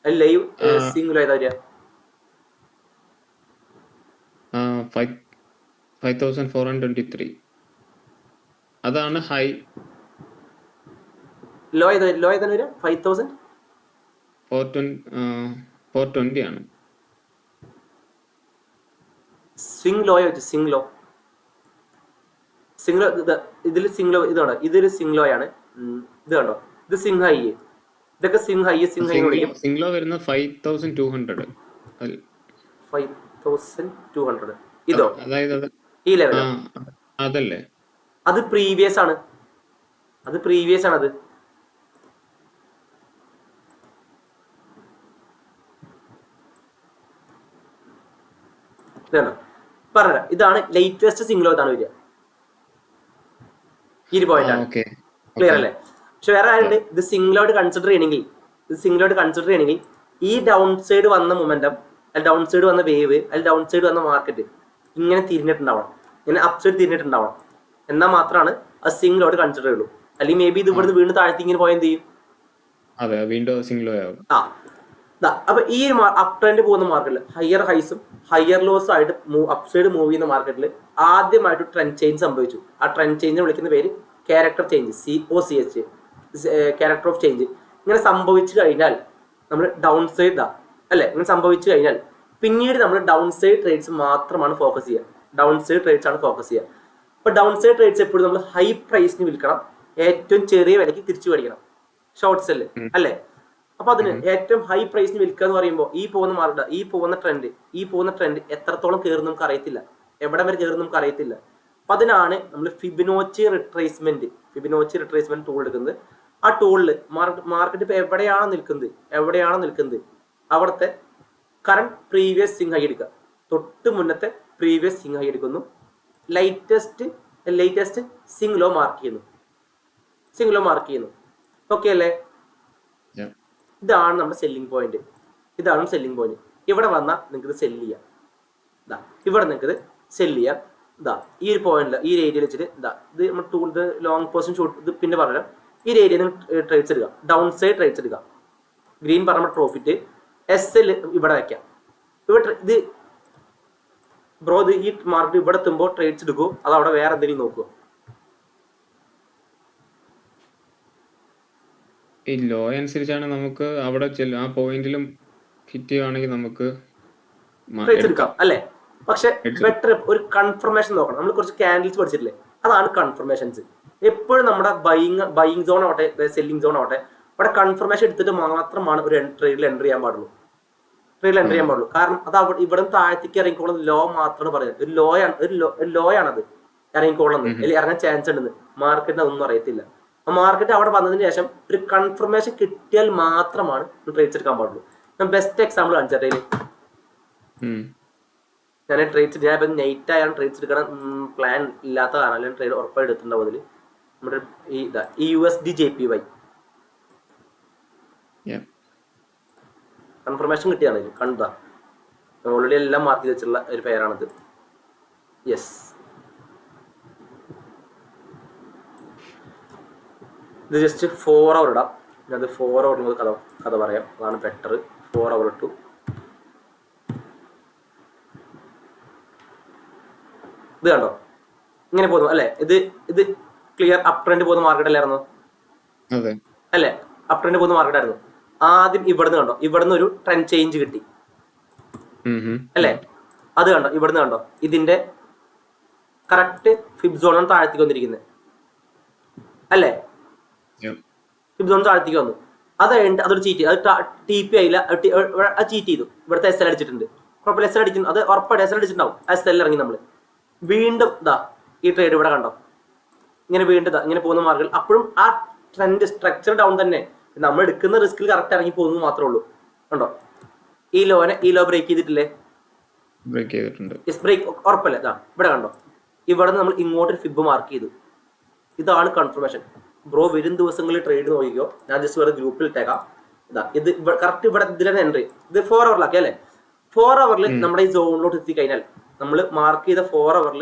live swing low ഏതാ വരിക? 5423. അതാണ് ഹൈ. ലോ ഏതാണ് വരിക? 5420 ആണ്. സ്വിംഗ് ലോ ഇതിൽ സ്വിംഗ് ലോ ഇതാണോ? ഇതൊരു സ്വിംഗ് ലോ ആണ്. ഇത് കണ്ടോ, ഇത് സ്വിംഗ് ഹൈ. ഇതൊക്കെ സ്വിംഗ് ഹൈ സ്വിംഗ് ലോ വരുന്നത് 5200. 5200 ഇതോ? അതായത് ഈ ലെവൽ അതല്ലേ? അത് പ്രീവിയസ് ആണ്. അത് പറഞ്ഞ ഇതാണ് ലേറ്റസ്റ്റ് സ്വിംഗ് ലോ. ഇതാണ് വരിക. ഈ ഒരു പോയിന്റ് ആണ്. ക്ലിയർ അല്ലേ? പക്ഷെ വേറെ ആരുണ്ട് ഇത് സ്വിംഗ് ലോ കൺസിഡർ ചെയ്യണമെങ്കിൽ ഈ ഡൗൺ സൈഡ് വന്ന മൊമെന്റം, ഡൗൺ സൈഡ് വന്ന വേവ്, ഡൗൺ സൈഡ് വന്ന മാർക്കറ്റ്, ഇങ്ങനെ തിരിഞ്ഞിട്ടുണ്ടാവണം, ഇങ്ങനെ അപ്സൈഡ് തിരിഞ്ഞിട്ടുണ്ടാവണം. എന്നാൽ മാത്രമാണ് അത് സിംഗിൾ ലോട്ട് കൺസിഡർ ചെയ്യുള്ളൂ. അല്ലെങ്കിൽ മേ ബി ഇത് ഇവിടുന്ന് വീണ്ടും താഴ്ത്തി ഇങ്ങനെ പോയാൽ എന്ത് ചെയ്യും? അതെ, വീണ്ടും സിംഗിൾ ആവും. അപ്പൊ ഈ ഒരു അപ് ട്രെൻഡ് പോകുന്ന മാർക്കറ്റിൽ ഹയർ ഹൈസും ഹയർ ലോസും ആയിട്ട് അപ്സൈഡ് മൂവ് ചെയ്യുന്ന മാർക്കറ്റിൽ ആദ്യമായിട്ട് ട്രെൻഡ് ചേഞ്ച് സംഭവിച്ചു. ആ ട്രെൻഡ് ചേഞ്ചിനെ വിളിക്കുന്ന പേര് character change, COCH, character of change. ഇങ്ങനെ സംഭവിച്ചു കഴിഞ്ഞാൽ നമ്മൾ ഡൗൺ സൈഡ് അല്ലെ, ഇങ്ങനെ സംഭവിച്ചു കഴിഞ്ഞാൽ പിന്നീട് നമ്മൾ ഡൗൺ സൈഡ് ട്രേഡ്സ് മാത്രമാണ് ഫോക്കസ് ചെയ്യുക. ഡൗൺ സൈഡ് ട്രേഡ്സ് ആണ് ഫോക്കസ് ചെയ്യുക. അപ്പൊ ഡൗൺ സൈഡ് ട്രേഡ്സ് എപ്പോഴും നമ്മൾ ഹൈ പ്രൈസിന് വിൽക്കണം, ഏറ്റവും ചെറിയ വിലയ്ക്ക് തിരിച്ചു മേടിക്കണം, ഷോർട്ട് സെല്ല് അല്ലെ. അപ്പൊ അതിന് ഏറ്റവും ഹൈ പ്രൈസിന് വിൽക്കുക എന്ന് പറയുമ്പോൾ ഈ പോകുന്ന ട്രെൻഡ് എത്രത്തോളം കയറും നമുക്ക് അറിയത്തില്ല, എവിടെ വരെ കയറും നമുക്ക് അറിയത്തില്ല. അപ്പൊ അതിനാണ് നമ്മൾ ഫിബൊനാച്ചി റിട്രേസ്മെന്റ് ടൂൾ എടുക്കുന്നത്. ആ ടൂളിൽ മാർക്കറ്റ് ഇപ്പൊ എവിടെയാണോ നിൽക്കുന്നത് അവിടുത്തെ കറണ്ട് പ്രീവിയസ് സിംഗ് ഹൈ എടുക്കുക, തൊട്ട് മുന്നത്തെ പ്രീവിയസ് സിംഗ് ഹൈ എടുക്കുന്നു, ലേറ്റസ്റ്റ് സിംഗ് ലോ മാർക്ക് ചെയ്യുന്നു. ഓക്കെ അല്ലേ? ഇതാണ് നമ്മുടെ സെല്ലിംഗ് പോയിന്റ്. ഇവിടെ വന്നാൽ നിങ്ങൾക്ക് സെല്ല് ചെയ്യാം. ഈ ഒരു പോയിന്റിൽ, ഈ ഒരു ഏരിയയിൽ വെച്ചിട്ട് ഇത് നമ്മൾ ടൂൾ, ഇത് ലോങ് പൊസിഷൻ ഷോർട്ട്, ഇത് പിന്നെ പറയാം. ഈ ഒരു ഏരിയയിൽ ട്രേഡ്സ് എടുക്കുക, ഡൗൺ സൈഡ് ട്രേഡ്സ് എടുക്കുക. ഗ്രീൻ പറഞ്ഞ പ്രോഫിറ്റ്, SL ഇവിടെ വയ്ക്കാം. ഇത് ബ്രോ, ഈ മാർക്കറ്റ് ഇവിടെ എത്തുമ്പോൾ ട്രേഡ്സ് എടുക്കുമോ അത് അവിടെ വേറെ എന്തെങ്കിലും നോക്കുമോ? ഈ ലോ അനുസരിച്ചാണ് നമുക്ക് അവിടെ ആ പോയിന്റിലും ഹിറ്റ് ചെയ്യുകയാണെങ്കിൽ നമുക്ക് ട്രേഡ്സ് എടുക്കാം അല്ലെ. പക്ഷെ ബെറ്റർ ഒരു കൺഫർമേഷൻ നോക്കണം. നമ്മൾ കുറച്ച് ക്യാൻഡിൽസ് പഠിച്ചിട്ടില്ലേ, അതാണ് കൺഫർമേഷൻസ്. എപ്പോഴും നമ്മുടെ ബൈയിങ് സോൺ ആവട്ടെ സെല്ലിംഗ് സോൺ ആവട്ടെ, അവിടെ കൺഫർമേഷൻ എടുത്തിട്ട് മാത്രമാണ് ഒരു ട്രേഡിൽ എൻട്രി ചെയ്യാൻ പാടുള്ളൂ. കാരണം അത് ഇവിടെ താഴത്തേക്ക് ഇറങ്ങിക്കോളുന്ന ലോ മാത്രമാണ് പറയുന്നത്. ഒരു ലോ ആണത് ഇറങ്ങിക്കോളുന്നത്, അല്ലെങ്കിൽ ഇറങ്ങാൻ ചാൻസ് ഉണ്ടെന്ന് മാർക്കറ്റിന് അതൊന്നും അറിയത്തില്ല. ആ മാർക്കറ്റ് അവിടെ വന്നതിന് ശേഷം ഒരു കൺഫർമേഷൻ കിട്ടിയാൽ മാത്രമാണ് ട്രേഡ്സ് എടുക്കാൻ പാടുള്ളൂ. ഞാൻ ബെസ്റ്റ് എക്സാമ്പിൾ കാണിച്ചാൽ, ഞാൻ ഇപ്പം നൈറ്റ് ആയാണ് ട്രേഡ്സ് എടുക്കണം പ്ലാൻ ഇല്ലാത്ത കാരണം, അല്ലെങ്കിൽ ട്രേഡ് ഉറപ്പായിട്ട് എടുത്തിട്ടുണ്ടാവും. അതിൽ നമ്മുടെ ഈ USD JPY കൺഫർമേഷൻ കിട്ടിയാണ്. കണ്ടാ ഓൾറെഡി എല്ലാം മാർക്ക് ചെയ്ത് വെച്ചുള്ള ഒരു പേരാണിത്. യെസ്, ഇത് ജസ്റ്റ് 4 hour ഇടാം. ഞാനത് 4 hour കഥ പറയാം, അതാണ് ബെറ്റർ. 4 hour ഇട്ടു. ഇത് കണ്ടോ, ഇങ്ങനെ പോകുന്നു അല്ലെ. ഇത് ക്ലിയർ അപ് ട്രെൻഡ് പോകുന്ന മാർക്കറ്റ് അല്ലായിരുന്നു അല്ലെ? അപ് ട്രെൻഡ് പോകുന്ന മാർക്കറ്റ് ആയിരുന്നു. ആദ്യം ഇവിടുന്ന് കണ്ടോ, ഇവിടുന്ന് ഒരു ട്രെൻഡ് ചേഞ്ച് കിട്ടി അല്ലെ. അത് കണ്ടോ, ഇവിടുന്ന് കണ്ടോ, ഇതിന്റെ കറക്റ്റ് ഫിബ് സോണാണ് താഴത്തേക്ക് വന്നിരിക്കുന്നത് അല്ലെ. ഫിബ് സോൺ താഴത്തേക്ക് വന്നു. അത് കഴിഞ്ഞിട്ട് അതൊരു ചീറ്റ്, അത് TP ആയില്ല, ചീറ്റ് ചെയ്തു. ഇവിടുത്തെ SL അടിച്ചിട്ടുണ്ട്, കുഴപ്പമില്ല. SL അടിച്ചിട്ടുണ്ട്, അത് ഉറപ്പായിട്ട് SL അടിച്ചിട്ടുണ്ടാവും. SL ഇറങ്ങി നമ്മൾ വീണ്ടും ഈ ട്രേഡ് ഇവിടെ കണ്ടോ, ഇങ്ങനെ വീണ്ടും ഇങ്ങനെ പോകുന്ന മാർക്കറ്റ്. അപ്പോഴും ആ ട്രെൻഡ് സ്ട്രക്ചർ ഡൗൺ തന്നെ, നമ്മൾ എടുക്കുന്ന റിസ്കിൽ കറക്റ്റ് ഇറങ്ങി പോകുന്നത് മാത്രമേ ഉള്ളൂ. കണ്ടോ, ഈ ലോ ബ്രേക്ക് ചെയ്തിട്ടില്ലേ? ബ്രേക്ക് ഉറപ്പല്ലേ. ഇവിടെ കണ്ടോ, ഇവിടെ നമ്മൾ ഇങ്ങോട്ടൊരു ഫിബ് മാർക്ക് ചെയ്തു. ഇതാണ് കൺഫർമേഷൻ. ബ്രോ വരും ദിവസങ്ങളിൽ ട്രേഡ് നോക്കിക്കോ, ഞാൻ ജസ്റ്റ് വേറെ ഗ്രൂപ്പിൽ ഇട്ടേക്കാം. ഇത് കറക്റ്റ് ഇവിടെ ഇതിലാണ് എൻട്രി. ഇത് 4 hour അല്ലേ. 4 hour നമ്മുടെ ഈ സോണിലോട്ട് എത്തിക്കഴിഞ്ഞാൽ, നമ്മൾ മാർക്ക് ചെയ്ത 4 hour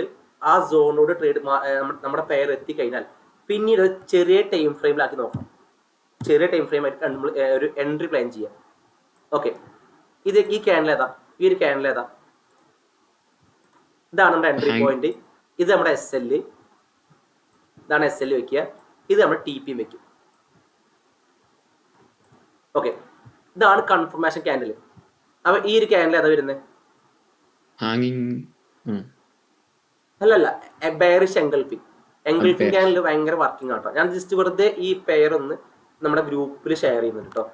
ആ സോണിലോട്ട് ട്രേഡ് നമ്മുടെ പെയർ എത്തിക്കഴിഞ്ഞാൽ പിന്നീട് ചെറിയ ടൈം ഫ്രെയിമിലാക്കി നോക്കാം. ചെറിയ ടൈം ഫ്രെയിം ആയിട്ട് നമ്മൾ ഒരു എൻട്രി പ്ലാൻ ചെയ്യാം. ഓക്കെ, ഇത് ഈ ക്യാൻഡിൽ ഏതാ? ഈ ഒരു ക്യാൻഡിൽ ഏതാ? ഇതാണ് നമ്മുടെ എൻട്രി പോയിന്റ്. ഇത് നമ്മുടെ SL, ഇതാണ് SL വെക്കുക. ഇത് നമ്മുടെ TP വെക്കും. ഓക്കെ, ഇതാണ് കൺഫർമേഷൻ ക്യാൻഡിൽ. അപ്പൊ ഈ ഒരു ക്യാൻഡിൽ ഏതാ വരുന്നത്? അല്ലല്ല, ബെയറിഷ് എൻഗൾഫിംഗ് ക്യാൻഡിൽ ഭയങ്കര വർക്കിംഗ് ആട്ടോ. ഞാൻ ജസ്റ്റ് വെറുതെ ഈ പെയർ ഒന്ന് നമ്മുടെ ഗ്രൂപ്പിൽ ഷെയർ ചെയ്യുന്നുണ്ട് കേട്ടോ.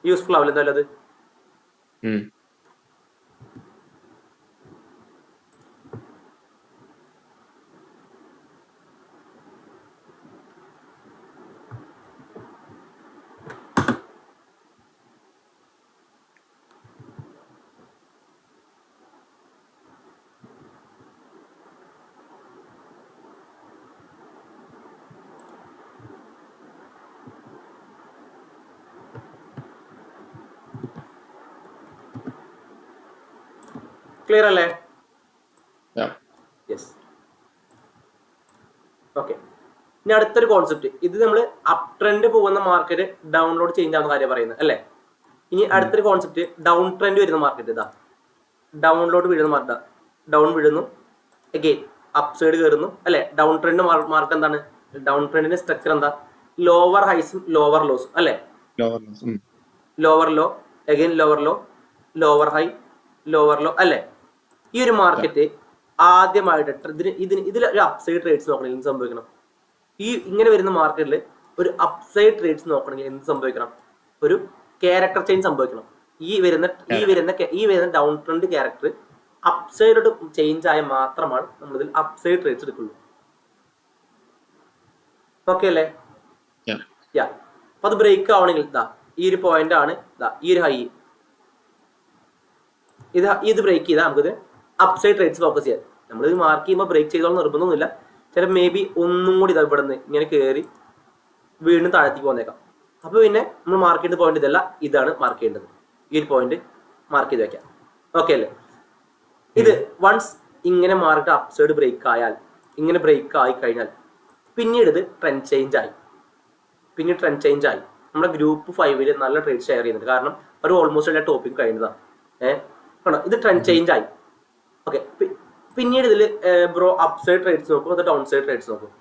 യൂസ്ഫുൾ ആവില്ല എന്തായാലും അത്. ക്ലിയർ അല്ലേ? Yeah. യെസ്. ഓക്കെ, ഇനി അടുത്തൊരു കോൺസെപ്റ്റ്. ഇത് നമ്മൾ അപ് ട്രെൻഡ് പോകുന്ന മാർക്കറ്റ് ഡൗൺലോഡ് ചേഞ്ച് ആവുന്ന കാര്യം പറയുന്നത് അല്ലേ. ഇനി അടുത്തൊരു കോൺസെപ്റ്റ് ഡൗൺ ട്രെൻഡ് വരുന്ന മാർക്കറ്റ്. ഇതാ ഡൗൺലോഡ് വീഴുന്ന മാർക്കറ്റ്, ഡൗൺ വീഴുന്നു, അഗെയിൻ അപ് സൈഡ് കയറുന്നു അല്ലെ. ഡൗൺ ട്രെൻഡ് മാർക്ക് എന്താണ്? ഡൗൺ ട്രെൻഡിന്റെ സ്ട്രക്ചർ എന്താ? ലോവർ ഹൈസും ലോവർ ലോസും അല്ലെ. Lower low, again lower low, lower high, lower low അല്ലെ. ഈ ഒരു മാർക്കറ്റ് ആദ്യമായിട്ട് ഇതിൽ ഒരു അപ്സൈഡ് ട്രേഡ്സ് നോക്കണമെങ്കിൽ എന്ത് സംഭവിക്കണം? ഈ ഇങ്ങനെ വരുന്ന മാർക്കറ്റിൽ ഒരു അപ്സൈഡ് ട്രേഡ്സ് നോക്കണമെങ്കിൽ എന്ത് സംഭവിക്കണം? ഒരു ക്യാരക്ടർ ചേഞ്ച് സംഭവിക്കണം. ഈ വരുന്ന ഡൗൺ ട്രെൻഡ് ക്യാരക്ടർ അപ്സൈഡോട് ചേഞ്ച് ആയ മാത്രമാണ് നമ്മളിതിൽ അപ്സൈഡ് ട്രേഡ്സ് എടുക്കുള്ളൂ. ഓക്കെ അല്ലേ? യാ. അപ്പൊ അത് ബ്രേക്ക് ആവണമെങ്കിൽ ഇതാ ഈ ഒരു പോയിന്റ് ആണ്, ഇതാ ഈ ഒരു ഹൈ, ഇത് ബ്രേക്ക് ചെയ്താൽ നമുക്കിത് അപ്സൈഡ് ട്രേഡ്സ് ഫോക്കസ് ചെയ്യാം. നമ്മളിത് മാർക്ക് ചെയ്യുമ്പോൾ ബ്രേക്ക് ചെയ്തോളം നിർബന്ധമൊന്നുമില്ല. ചില മേ ബി ഒന്നും കൂടി ഇതാ ഇവിടെ നിന്ന് ഇങ്ങനെ കയറി വീണ്ടും താഴത്തേക്ക് പോന്നേക്കാം. അപ്പോൾ പിന്നെ നമ്മൾ മാർക്ക് ചെയ്യേണ്ട പോയിന്റ് ഇതല്ല, ഇതാണ് മാർക്ക് ചെയ്യേണ്ടത്. ഈ ഒരു പോയിന്റ് മാർക്ക് ചെയ്ത് വെക്കാം. ഓക്കെ അല്ലേ? ഇത് വൺസ് ഇങ്ങനെ മാർക്ക് അപ്സൈഡ് ബ്രേക്ക് ആയാൽ, ഇങ്ങനെ ബ്രേക്ക് ആയി കഴിഞ്ഞാൽ പിന്നീട് ഇത് ട്രെൻഡ് ചേഞ്ച് ആയി. നമ്മുടെ ഗ്രൂപ്പ് 5 നല്ല ട്രേഡ് ഷെയർ ചെയ്യുന്നുണ്ട്. കാരണം അവർ ഓൾമോസ്റ്റ് എല്ലാ ടോപ്പിക് കഴിഞ്ഞതാണ്. കണ്ടോ, ഇത് ട്രെൻഡ് ചേഞ്ച് ആയി. ഓക്കെ, പിന്നീട് ഇതിൽ ബ്രോ അപ്സൈഡ് ട്രേഡ്സ് നോക്കും, അത് ഡൗൺ സൈഡ് ട്രേഡ്സ് നോക്കും.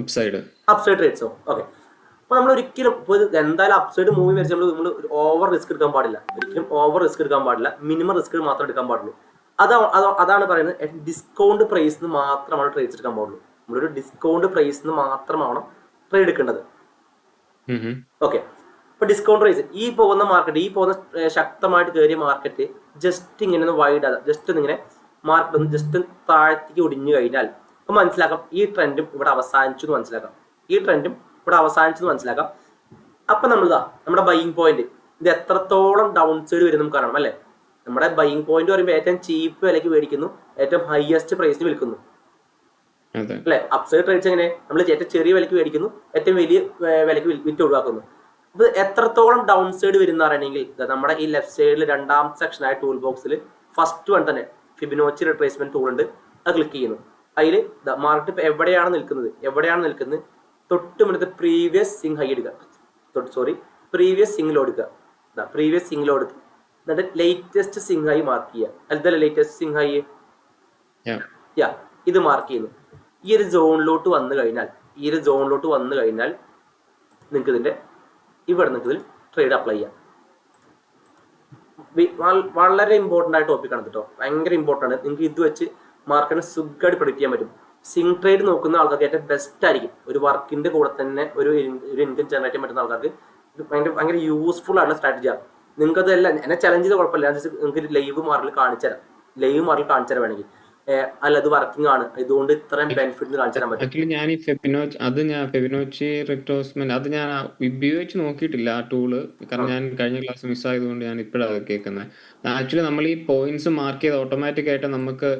അപ്സൈഡ് ട്രേഡ്സ് നോക്കും. ഓക്കെ, അപ്പൊ നമ്മൾ ഒരിക്കലും എന്തായാലും അപ്സൈഡ് മൂവി വരച്ച് നമ്മൾ ഓവർ റിസ്ക് എടുക്കാൻ പാടില്ല. ഒരിക്കലും ഓവർ റിസ്ക് എടുക്കാൻ പാടില്ല. മിനിമം റിസ്ക് മാത്രം എടുക്കാൻ പാടുള്ളൂ. അതാണ് പറയുന്നത്. ഡിസ്കൗണ്ട് പ്രൈസിന് മാത്രമാണ് ട്രേഡ്സ് എടുക്കാൻ പാടുള്ളൂ. നമ്മളൊരു ഡിസ്കൗണ്ട് പ്രൈസിന് മാത്രമാണ് ട്രേഡ് എടുക്കേണ്ടത്. ഓക്കെ, ഇപ്പൊ ഡിസ്കൗണ്ട് പ്രൈസ് ഈ പോകുന്ന ശക്തമായിട്ട് കയറിയ മാർക്കറ്റ് ജസ്റ്റ് ഇങ്ങനെ ഒന്ന് വൈഡ് ആകാം, ജസ്റ്റ് ഇങ്ങനെ മാർക്കറ്റ് ഒന്ന് ജസ്റ്റ് താഴത്തേക്ക് ഒടിഞ്ഞു കഴിഞ്ഞാൽ അപ്പൊ മനസ്സിലാക്കാം ഈ ട്രെൻഡും ഇവിടെ അവസാനിച്ചു എന്ന് മനസ്സിലാക്കാം. അപ്പൊ നമ്മുടെ ബൈയിങ് പോയിന്റ് ഇത് എത്രത്തോളം ഡൗൺ സൈഡ് വരും നമുക്ക് കാണണം അല്ലെ. നമ്മുടെ ബൈയിങ് പോയിന്റ് പറയുമ്പോൾ ഏറ്റവും ചീപ്പ് വിലയ്ക്ക് മേടിക്കുന്നു, ഏറ്റവും ഹയസ്റ്റ് പ്രൈസിന് വിൽക്കുന്നു അല്ലെ. അപ്സൈഡ് ട്രേഡ്സ് എങ്ങനെ? നമ്മൾ ഏറ്റവും ചെറിയ വിലയ്ക്ക് മേടിക്കുന്നു, ഏറ്റവും വലിയ വിലയ്ക്ക് വിറ്റ് ഒഴിവാക്കുന്നു. അപ്പൊ എത്രത്തോളം ഡൗൺ സൈഡ് വരുന്ന പറയണമെങ്കിൽ നമ്മുടെ ഈ ലെഫ്റ്റ് സൈഡിൽ രണ്ടാമത്തെ സെക്ഷനായ ടൂൾ ബോക്സിൽ ഫസ്റ്റ് വൺ തന്നെ ഫിബൊനാച്ചി റിട്രേസ്മെന്റ് ടൂൾ ഉണ്ട്. അത് ക്ലിക്ക് ചെയ്യുന്നു. അതിൽ മാർക്കറ്റ് എവിടെയാണ് നിൽക്കുന്നത് തൊട്ട് മുന്നത്തെ പ്രീവിയസ് സിംഗ് ഹൈ എടുക്കുക, പ്രീവിയസ് സിംഗിൽ എടുക്കുക. എന്നിട്ട് ലേറ്റസ്റ്റ് സിംഗ് ഹൈ മാർക്ക് ചെയ്യുക. അതല്ല ലേറ്റസ്റ്റ് സിംഗ് ഹൈ, ഇത് മാർക്ക് ചെയ്യുന്നു. ഈ ഒരു സോണിലോട്ട് വന്നു കഴിഞ്ഞാൽ നിങ്ങൾക്ക് ഇതിന്റെ ഇവിടെ നിങ്ങൾക്ക് ഇതിൽ ട്രേഡ് അപ്ലൈ ചെയ്യാം. വളരെ ഇമ്പോർട്ടൻ്റ് ആയ ടോപ്പിക്കാണ് കേട്ടോ, ഭയങ്കര ഇമ്പോർട്ടൻ്റ് ആണ്. നിങ്ങൾക്ക് ഇത് വെച്ച് മാർക്കറ്റിനെ സുഖമായിട്ട് പ്രൊഡിക്റ്റ് ചെയ്യാൻ പറ്റും. സിംഗ് ട്രേഡ് നോക്കുന്ന ആൾക്കാർക്ക് ഏറ്റവും ബെസ്റ്റ് ആയിരിക്കും. ഒരു വർക്കിന്റെ കൂടെ തന്നെ ഒരു ഇൻകം ജനറേറ്റ് ചെയ്യാൻ പറ്റുന്ന ആൾക്കാർക്ക് ഭയങ്കര യൂസ്ഫുൾ ആയിട്ടുള്ള സ്ട്രാറ്റജിയാണ്. നിങ്ങൾക്ക് അതെല്ലാം എന്നെ ചലഞ്ച് ചെയ്ത കുഴപ്പമില്ല. നിങ്ങൾക്ക് ലൈവ് മാർക്കിൽ കാണിച്ചു തരാം വേണമെങ്കിൽ. അല്ല അത് വർക്കിംഗ് ആണ്, ഇതുകൊണ്ട് ഇത്രയും ബെനിഫിറ്റ് കാണിച്ചു തരാൻ പറ്റും. ഞാൻ ഈ ഫെബിനോച്ചി റിട്രോസ്മെന്റ് അത് ഞാൻ ഉപയോഗിച്ച് നോക്കിയിട്ടില്ല ആ ടൂള്. കാരണം ഞാൻ കഴിഞ്ഞ ക്ലാസ് മിസ് ആയതുകൊണ്ട് ഞാൻ ഇപ്പോഴാണ് കേൾക്കുന്നത്. ആക്ച്വലി നമ്മൾ ഈ പോയിന്റ്സ് മാർക്ക് ചെയ്ത് ഓട്ടോമാറ്റിക് ആയിട്ട് നമുക്ക്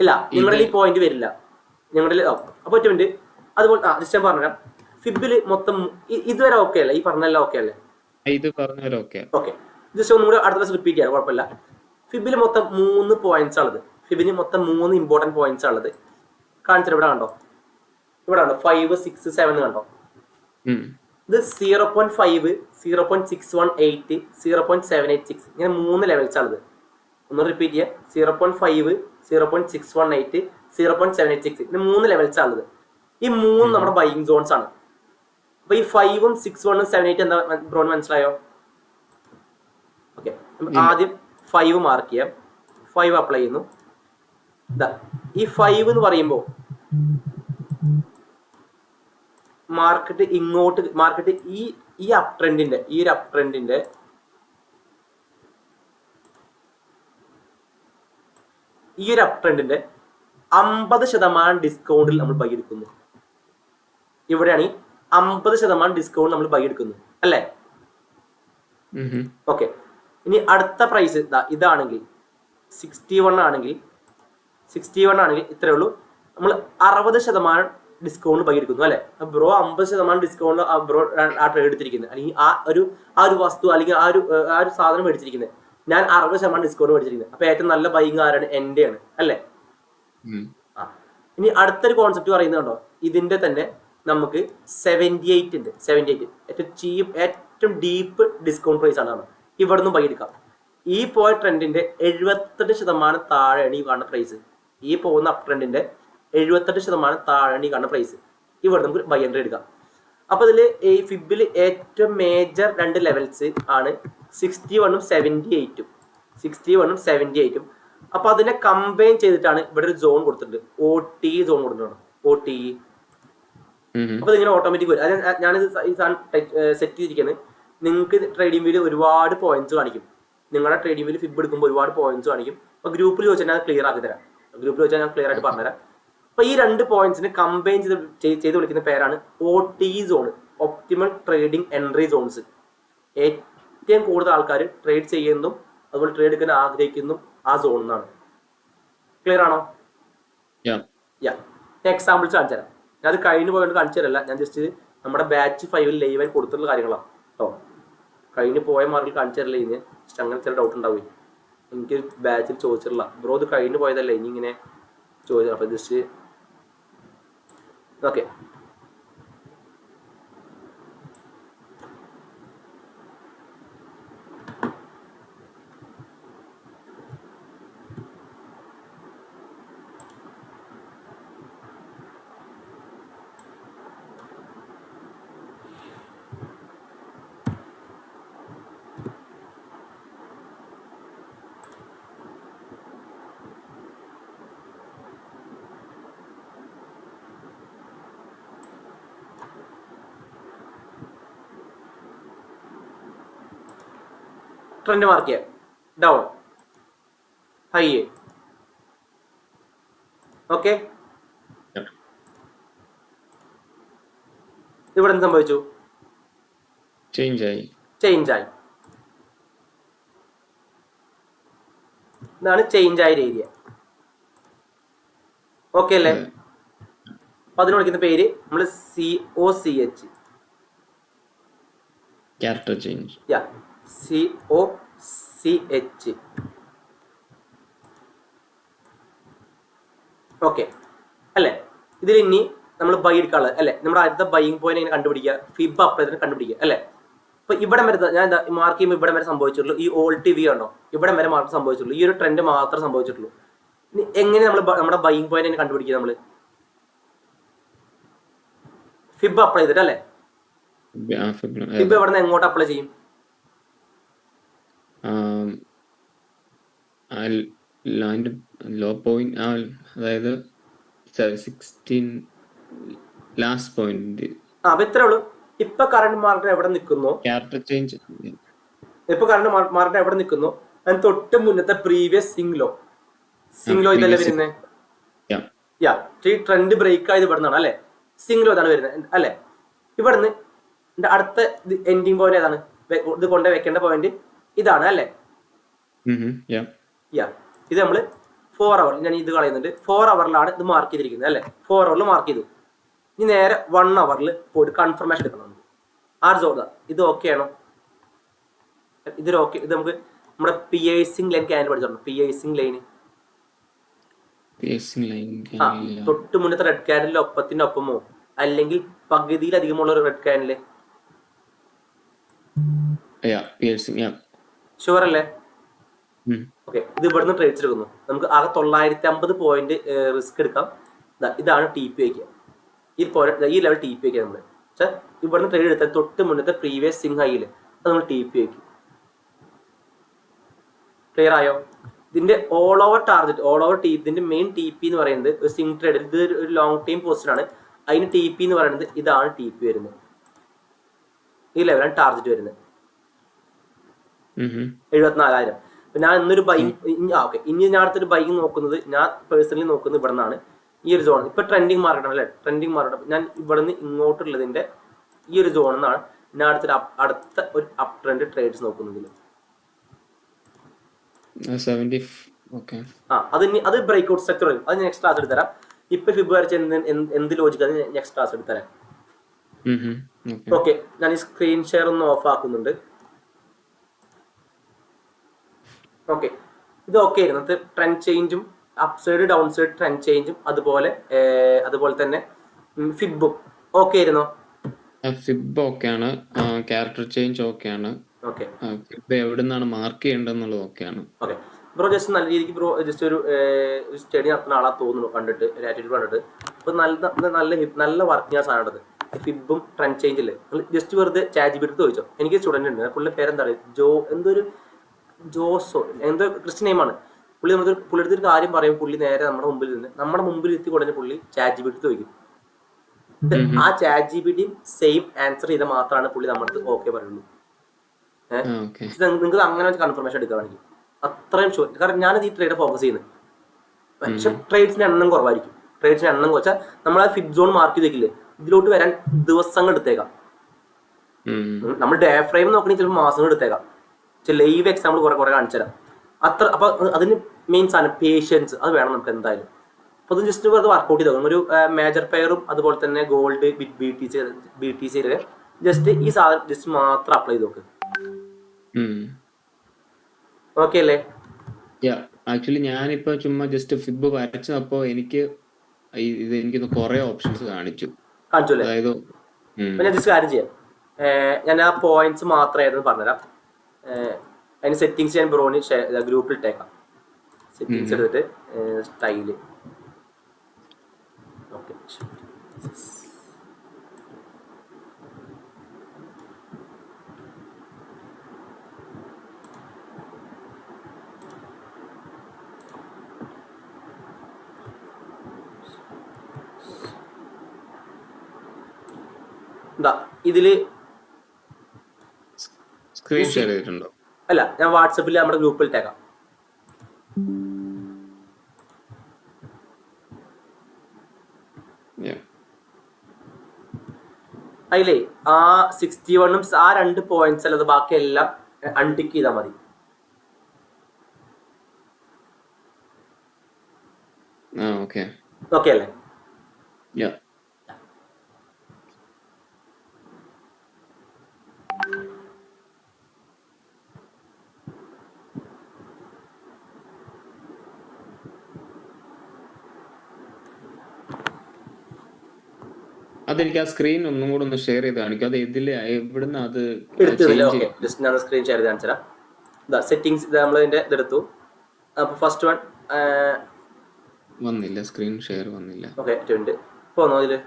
ഇല്ല, നിങ്ങളുടെ ഈ പോയിന്റ് വരില്ല. നിങ്ങളുടെ അപ്പൊ ഒറ്റ മിനിറ്റ്, അതുപോലെ ജസ്റ്റ് ഞാൻ പറഞ്ഞുതരാം. ഫിബില് മൊത്തം ഇതുവരെ ഓക്കെ അല്ലേ? ഈ പറഞ്ഞെല്ലാം ഓക്കെ അല്ലേ? ഇത് പറഞ്ഞാലും ഓക്കെ. ജസ്റ്റ് ഒന്നും കൂടെ അടുത്ത ക്ലാസ് റിപ്പീറ്റ് ചെയ്യാം, കുഴപ്പമില്ല. ഫിബില് മൊത്തം 3 പോയിന്റ്സ് ഉള്ളത്. ഫിബിന് മൊത്തം 3 ഇമ്പോർട്ടൻറ്റ് പോയിന്റ്സ് ഉള്ളത്. കാണിച്ചത് ഇവിടെ കണ്ടോ? 5, 6, 7 കണ്ടോ? ഇത് 0.5, 0.618, 0.786 ഇങ്ങനെ 3 ലെവൽസ് ആണത്. ഒന്ന് റിപ്പീറ്റ് ചെയ്യാം. 0.5, 0.618, 0.786 ഇങ്ങനെ 3 ലെവൽസ് ആണത്. ഈ 3 നമ്മുടെ ബൈയിങ് സോൺസ് ആണ്. അപ്പൊ ഈ 5ഉം 6, 7, 8 എന്താ ബ്രോന് മനസ്സിലായോ? ഓക്കെ, ആദ്യം 5 മാർക്ക് ചെയ്യാം. 5 അപ്ലൈ ചെയ്യുന്നു. ഈ 5 എന്ന് പറയുമ്പോൾ മാർക്കറ്റ് ഈ അപ് ട്രെൻഡിന്റെ 50% ഡിസ്കൗണ്ടിൽ നമ്മൾ ബൈ എടുക്കുന്നു. ഇവിടെയാണ് ഈ 50% ഡിസ്കൗണ്ട് നമ്മൾ ബൈ എടുക്കുന്നു അല്ലേ? ഓക്കെ, ഇനി അടുത്ത പ്രൈസ് ഇതാണെങ്കിൽ 61 ആണെങ്കിൽ ഇത്രയേ ഉള്ളൂ. നമ്മൾ 60% ഡിസ്കൗണ്ട് ബൈ എടുക്കുന്നു അല്ലെ, ബ്രോ 50% ഡിസ്കൗണ്ട് ബ്രോ ആ ട്രേഡ് എടുത്തിരിക്കുന്നത്, അല്ലെങ്കിൽ ആ ഒരു വസ്തു അല്ലെങ്കിൽ ആ ഒരു സാധനം മേടിച്ചിരിക്കുന്നത്, ഞാൻ 60% ഡിസ്കൗണ്ട് മേടിച്ചിരിക്കുന്നത്. അപ്പൊ ഏറ്റവും നല്ല ബൈങ് ആരാണ്? എന്റെയാണ് അല്ലെ. ആ ഇനി അടുത്തൊരു കോൺസെപ്റ്റ് പറയുന്നത് കണ്ടോ, ഇതിന്റെ തന്നെ നമുക്ക് 78 ഉണ്ട്. 78 ഏറ്റവും ചീപ്പ്, ഏറ്റവും ഡീപ്പ് ഡിസ്കൗണ്ട് പ്രൈസ് ആണ്. ഇവിടെ നിന്നും ബൈ എടുക്കാം. ഈ പോയ ട്രെൻഡിന്റെ 78% താഴെയാണ് ഈ കാണുന്ന പ്രൈസ്. ഈ പോകുന്ന അപ് ട്രെൻഡിന്റെ 78% താഴെയാണ് ഈ കാണുന്ന പ്രൈസ്. ഇവിടെ നമുക്ക് ബൈ എൻട്രി എടുക്കാം. അപ്പൊ ഇതിൽ ഈ ഫിബിൽ ഏറ്റവും മേജർ 2 ലെവൽസ് ആണ് 61ഉം 78ഉം. 61ഉം 78ഉം. അപ്പൊ അതിനെ കമ്പൈൻ ചെയ്തിട്ടാണ് ഇവിടെ ഒരു സോൺ കൊടുത്തിട്ടുണ്ട്, OT സോൺ കൊടുത്തിട്ടുണ്ട്. OT. അപ്പൊ ഇതിങ്ങനെ ഓട്ടോമാറ്റിക് വരും. അത് ഞാനിത് സെറ്റ് ചെയ്തിരിക്കുന്നത്, നിങ്ങൾക്ക് ട്രേഡിംഗ് വ്യൂവിൽ ഒരുപാട് പോയിന്റ്സ് കാണിക്കും. നിങ്ങളുടെ ട്രേഡിംഗ് വ്യൂവിൽ ഫിബ് എടുക്കുമ്പോൾ ഒരുപാട് പോയിന്റ്സ് കാണിക്കും. അപ്പൊ ഗ്രൂപ്പിൽ ചോദിച്ചാൽ ഞാൻ ക്ലിയർ ആക്കി തരാം. ഗ്രൂപ്പിൽ വെച്ചാൽ ഞാൻ ക്ലിയർ ആയിട്ട് പറഞ്ഞുതരാം. അപ്പൊ ഈ 2 പോയിന്റ്സിനെ കമ്പൈൻ ചെയ്ത് വിളിക്കുന്ന പേരാണ് OT zone, optimal trading entry zones. ഏറ്റവും കൂടുതൽ ആൾക്കാർ ട്രേഡ് ചെയ്യുന്നതും അതുപോലെ ട്രേഡ് എടുക്കാൻ ആഗ്രഹിക്കുന്നതും ആ സോൺ എന്നാണ്. ക്ലിയർ ആണോ? ഞാൻ എക്സാമ്പിൾസ് കാണിച്ചു തരാം. ഞാൻ അത് കഴിഞ്ഞ് പോയോണ്ട് കാണിച്ചു തരല്ല, ഞാൻ ജസ്റ്റ് നമ്മുടെ ബാച്ച് 5 ലൈവായി കൊടുത്തിട്ടുള്ള കാര്യങ്ങളാണ് കേട്ടോ. കഴിഞ്ഞ് പോയ മാർക്കിൽ കാണിച്ചു തരില്ല. ഇനി ജസ്റ്റ് അങ്ങനെ ചില ഡൗട്ട് ഉണ്ടാവുകയും എനിക്ക് ബാച്ചിൽ ചോദിച്ചിട്ടില്ല, ബ്രോ ഇത് കഴിഞ്ഞ് പോയതല്ലേ ഇനി ഇങ്ങനെ ചോദിച്ചു. അപ്പൊ ജസ്റ്റ് ഓക്കെ. ട്രെൻഡ് മാർക്ക് ചെയ്യാം, ഡൗൺ, ഹൈ. ഓക്കെ, ഇവിടെ എന്ത് സംഭവിച്ചു? ചേഞ്ച് ആയി. ഇതാണ് ചേഞ്ച് ആയ ഏരിയ. ഓക്കെ അല്ലേ? അപ്പൊ അതിന് വിളിക്കുന്ന പേര് നമ്മൾ COCH, character change. COCH. Okay അല്ലേ? ഇതിൽ ഇനി നമ്മൾ ബൈ എടുക്കാനുള്ളത് അല്ലെ, നമ്മുടെ അടുത്ത ബൈയിങ് പോയിന്റ് എങ്ങനെ കണ്ടുപിടിക്കുക? ഫിബ് അപ്ലൈ കണ്ടുപിടിക്കുക അല്ലെ. അപ്പൊ ഇവിടെ വരെ ഞാൻ മാർക്ക് ചെയ്യുമ്പോൾ ഇവിടെ വരെ സംഭവിച്ചിട്ടുള്ളൂ. ഈ ഓൾട്ട് വി ഉണ്ടോ, ഇവിടെ വരെ മാർക്ക് സംഭവിച്ചിട്ടുള്ളൂ. ഈ ഒരു ട്രെൻഡ് മാത്രമേ സംഭവിച്ചിട്ടുള്ളൂ. ഇനി എങ്ങനെ നമ്മൾ നമ്മുടെ ബൈയിങ് പോയിന്റ് എങ്ങനെ കണ്ടുപിടിക്കുക? നമ്മൾ ഫിബ് അപ്ലൈ ചെയ്തിട്ട് അല്ലേ. ഫിബ് എവിടെ നിന്ന് എങ്ങോട്ട് അപ്ലൈ ചെയ്യും? ലോ പോയിന്റ്, അതായത് 16 ലാസ്റ്റ് പോയിന്റ്. അപ്പൊ ഇത്രേ ഉള്ളൂ. ഇപ്പൊ കറണ്ട് മാർക്കറ്റ് എവിടെ നിൽക്കുന്നു? Character change. ഇപ്പൊ കറണ്ട് മാർക്കറ്റ് എവിടെ നിൽക്കുന്നു? അതിന് തൊട്ട് മുന്നത്തെ പ്രീവിയസ് സിംഗ്ലോ ഇതല്ലേ വരുന്നത്? ട്രെൻഡ് ബ്രേക്ക് ആയത് ഇവിടെ നിന്നാണ് അല്ലെ. സിംഗ്ലോ ഇതാണ് വരുന്നത് അല്ലെ. ഇവിടുന്ന് അടുത്ത എൻഡിങ് പോയിന്റ് ഏതാണ്? ഇത് കൊണ്ട് വെക്കേണ്ട പോയിന്റ് ഇതാണ് അല്ലെ. ഇത് നമ്മള് 4 അവർ, ഞാൻ ഇത് കളയുന്നുണ്ട്. 4 അവറിലാണ് ഇത് മാർക്ക് ചെയ്തിരിക്കുന്നത് അല്ലെ. 4 അവറിൽ മാർക്ക് ചെയ്തു. ഇനി നേരെ 1 അവറിൽ പോയിട്ട് കൺഫർമേഷൻ എടുക്കണം. ഇത് ഓക്കെ ആണോ? ഇതൊരു ഓക്കെ. ഇത് നമുക്ക് നമ്മുടെ പിയേഴ്സിംഗ് ലൈൻ ക്യാൻഡിൽ പഠിച്ചിട്ടുണ്ട്. പിയേഴ്സിംഗ് ലൈൻ തൊട്ട് മുന്നത്തെ റെഡ് ക്യാൻഡിലെ ഒപ്പത്തിന്റെ ഒപ്പമോ അല്ലെങ്കിൽ പകുതിയിലധികമുള്ള ഒരു റെഡ് ക്യാൻഡില്. ഷുവർ അല്ലേ? ഓക്കെ, ഇത് ഇവിടുന്ന് ട്രേഡ്സ് എടുക്കുന്നു. നമുക്ക് ആകെ 950 പോയിന്റ് റിസ്ക് എടുക്കാം. ഇതാണ് TP വയ്ക്കുക. ഈ ലെവൽ TP വയ്ക്കുക നമ്മൾ. പക്ഷേ ഇവിടുന്ന് ട്രേഡ് എടുത്താൽ തൊട്ട് മുന്നത്തെ പ്രീവിയസ് സിംഗ് ഹൈയില് അത് നമ്മൾ TP വയ്ക്കും. ക്ലിയർ ആയോ? ഇതിന്റെ ഓൾ ഓവർ ഇതിന്റെ മെയിൻ TP എന്ന് പറയുന്നത് ഒരു സിംഗ് ട്രേഡ്, ഇത് ഒരു ലോങ് ടൈം പൊസിഷൻ ആണ്. അതിന് TP എന്ന് പറയുന്നത് ഇതാണ് TP വരുന്നത്. ഈ ലെവലാണ് ടാർഗറ്റ് വരുന്നത് 74,000. ഞാൻ ഇന്നൊരു ബൈങ് ഓക്കെ. ഇനി ഞാൻ അടുത്തൊരു ബൈങ് നോക്കുന്നത്, ഞാൻ പേഴ്സണലി നോക്കുന്നത് ഇവിടെ നിന്നാണ്. ഈ ഒരു സോൺ ഇപ്പൊ ട്രെൻഡിങ് മാർക്കറ്റ് അല്ലേ. ട്രെൻഡിങ് മാർക്കറ്റ് ഞാൻ ഇവിടെ നിന്ന് ഇങ്ങോട്ടുള്ളതിന്റെ ഈ ഒരു സോണിൽ നിന്നാണ് ഞാൻ അടുത്ത ഒരു അപ് ട്രെൻഡ് ട്രേഡ്സ് നോക്കുന്നതിൽ. അത് ബ്രേക്ക് ഔട്ട് സ്ട്രക്ചർ വരും. അത് നെക്സ്റ്റ് ക്ലാസ് എടുത്തരാം. ഇപ്പൊ ഫിബ് വരച്ച എന്ത് ലോജിക്കാണ് നെക്സ്റ്റ് ക്ലാസ് എടുത്തരാം. ഓക്കെ, ഞാൻ ഈ സ്ക്രീൻ ഷെയർ ഒന്ന് ഓഫ് ആക്കുന്നുണ്ട്. ഓക്കെ, ഇത് ഓക്കെ ആയിരുന്നു. ട്രെൻഡ് ചേഞ്ചും up side down side trend ചേഞ്ചും അതുപോലെ തന്നെ ഫിബും ഓക്കെ ആയിരുന്നോ? ഫിബ് ഓക്കെയാണ്, ക്യാരക്ടർ ചേഞ്ച് ഓക്കെയാണ്, ഓക്കെ ഫിബ് എവിടെ നിന്നാണ് മാർക്ക് ചെയ്യേണ്ടതെന്നുള്ളത് ഓക്കെയാണ്. ഓക്കെ ബ്രോ, ജസ്റ്റ് നല്ല രീതിക്ക് ബ്രോ ജസ്റ്റ് ഒരു സ്റ്റഡി നടത്തുന്ന ആളാ തോന്നുന്നു കണ്ടിട്ട്, ഒരു ആറ്റിറ്റ്യൂഡ് കണ്ടിട്ട്. അപ്പൊ നല്ല വർക്കിംഗ് ആ സാധനം. ഫിബും ട്രെൻഡ് ചേഞ്ച് ഇല്ലേ, ജസ്റ്റ് വെറുതെ ChatGPT ചോദിച്ചോ. എനിക്ക് സ്റ്റുഡന്റ് ഉണ്ട്, പുള്ളിയുടെ പേരെന്താ പറയുക, ജോസോ എന്തോ ക്രിസ്ത്യൻ നെയിമാണ്. പുള്ളിയുടെ ഒരു കാര്യം പറയും, പുള്ളി നേരെ നമ്മുടെ മുമ്പിൽ എത്തി കൊടുഞ്ഞ പുള്ളി ChatGPT ചോദിക്കും. ആ ChatGPT സെയിം ആൻസർ ചെയ്താൽ മാത്രമാണ് പുള്ളി നമ്മുടെ ഓക്കെ പറയുള്ളൂ. നിങ്ങൾക്ക് അങ്ങനെ കൺഫർമേഷൻ എടുക്കുകയാണെങ്കിൽ അത്രയും ഷുവർ. കാരണം ഞാനത് ഈ ട്രേഡ് ഫോക്കസ് ചെയ്യുന്നത്. പക്ഷെ ട്രേഡ്സിന്റെ എണ്ണം കുറവായിരിക്കും. ട്രേഡ്സിന്റെ എണ്ണം കുറച്ചാൽ നമ്മൾ ആ ഫിബ് സോൺ മാർക്ക് ചെയ്തേക്കില്ലേ, ഇതിലോട്ട് വരാൻ ദിവസങ്ങൾ എടുത്തേക്കാം. നമ്മൾ ഡേ ഫ്രെയിം നോക്കണമെങ്കിൽ ചിലപ്പോൾ മാസങ്ങൾ എടുത്തേക്കാം. ലൈവ് എക്സാമ്പിൾ കുറെ കാണിച്ചു തരാം. അപ്പൊ അതിന് മെയിൻ സാധനം പേഷ്യൻസ്, അത് വേണം നമുക്ക് എന്തായാലും. അപ്പൊ അത് ജസ്റ്റ് വെറുതെ വർക്ക്ഔട്ട് ചെയ്ത് നോക്കാം. ഒരു മേജർ പെയറും അതുപോലെ തന്നെ ഗോൾഡ് BTC ജസ്റ്റ് ഈ സാധനം ജസ്റ്റ് മാത്രം അപ്ലൈ ചെയ്ത് നോക്ക്. ഓക്കെ അല്ലേ? ആക്ച്വലി ഞാനിപ്പോ ചുമ്മാ ജസ്റ്റ് ഫിബ് വരച്ചപ്പോ എനിക്ക് കുറെ ഓപ്ഷൻസ് കാണിച്ചു. അതായത് ഞാൻ ജസ്റ്റ് കാര്യം ചെയ്യാം, ഞാൻ ആ പോയിന്റ്സ് മാത്രമായിരുന്നു പറഞ്ഞുതരാം. അതിന് സെറ്റിങ്സ് ഞാൻ ബ്രോന് ഗ്രൂപ്പിൽ ഇട്ടേക്കാം. സെറ്റിങ്സ് എടുത്തിട്ട് സ്റ്റൈല്. ഓക്കെ, ഇതില് സ്ക്രീൻ ഷെയർ ചെയ്തിട്ടുണ്ടോ? അല്ല, ഞാൻ വാട്സപ്പിൽ നമ്മുടെ ഗ്രൂപ്പിൽ ഇട്ടേക്കാം. അതിലേ ആ 61ഉം ആ 2 പോയിന്റ്സ് അല്ലാതെ ബാക്കി എല്ലാം അൺടിക്ക് ചെയ്താൽ മതി. ഓക്കെ അല്ലേ? അതെനിക്ക് ആ സ്ക്രീൻ ഒന്നും കൂടെ ഒന്ന് ഷെയർ ചെയ്ത് കാണിക്കും. അത് ഇതില് എവിടുന്ന് അത് ജസ്റ്റ് ഞാൻ സ്ക്രീൻ ഷെയർ ചെയ്ത് കാണിച്ചു തരാം. സെറ്റിംഗ്സ് നമ്മൾ ഇതിന്റെ ഇതെടുത്തു. അപ്പൊ ഫസ്റ്റ് വൺ വന്നില്ല, സ്ക്രീൻ ഷെയർ വന്നില്ല. ഓക്കെ, പോന്നോ? ഇതില്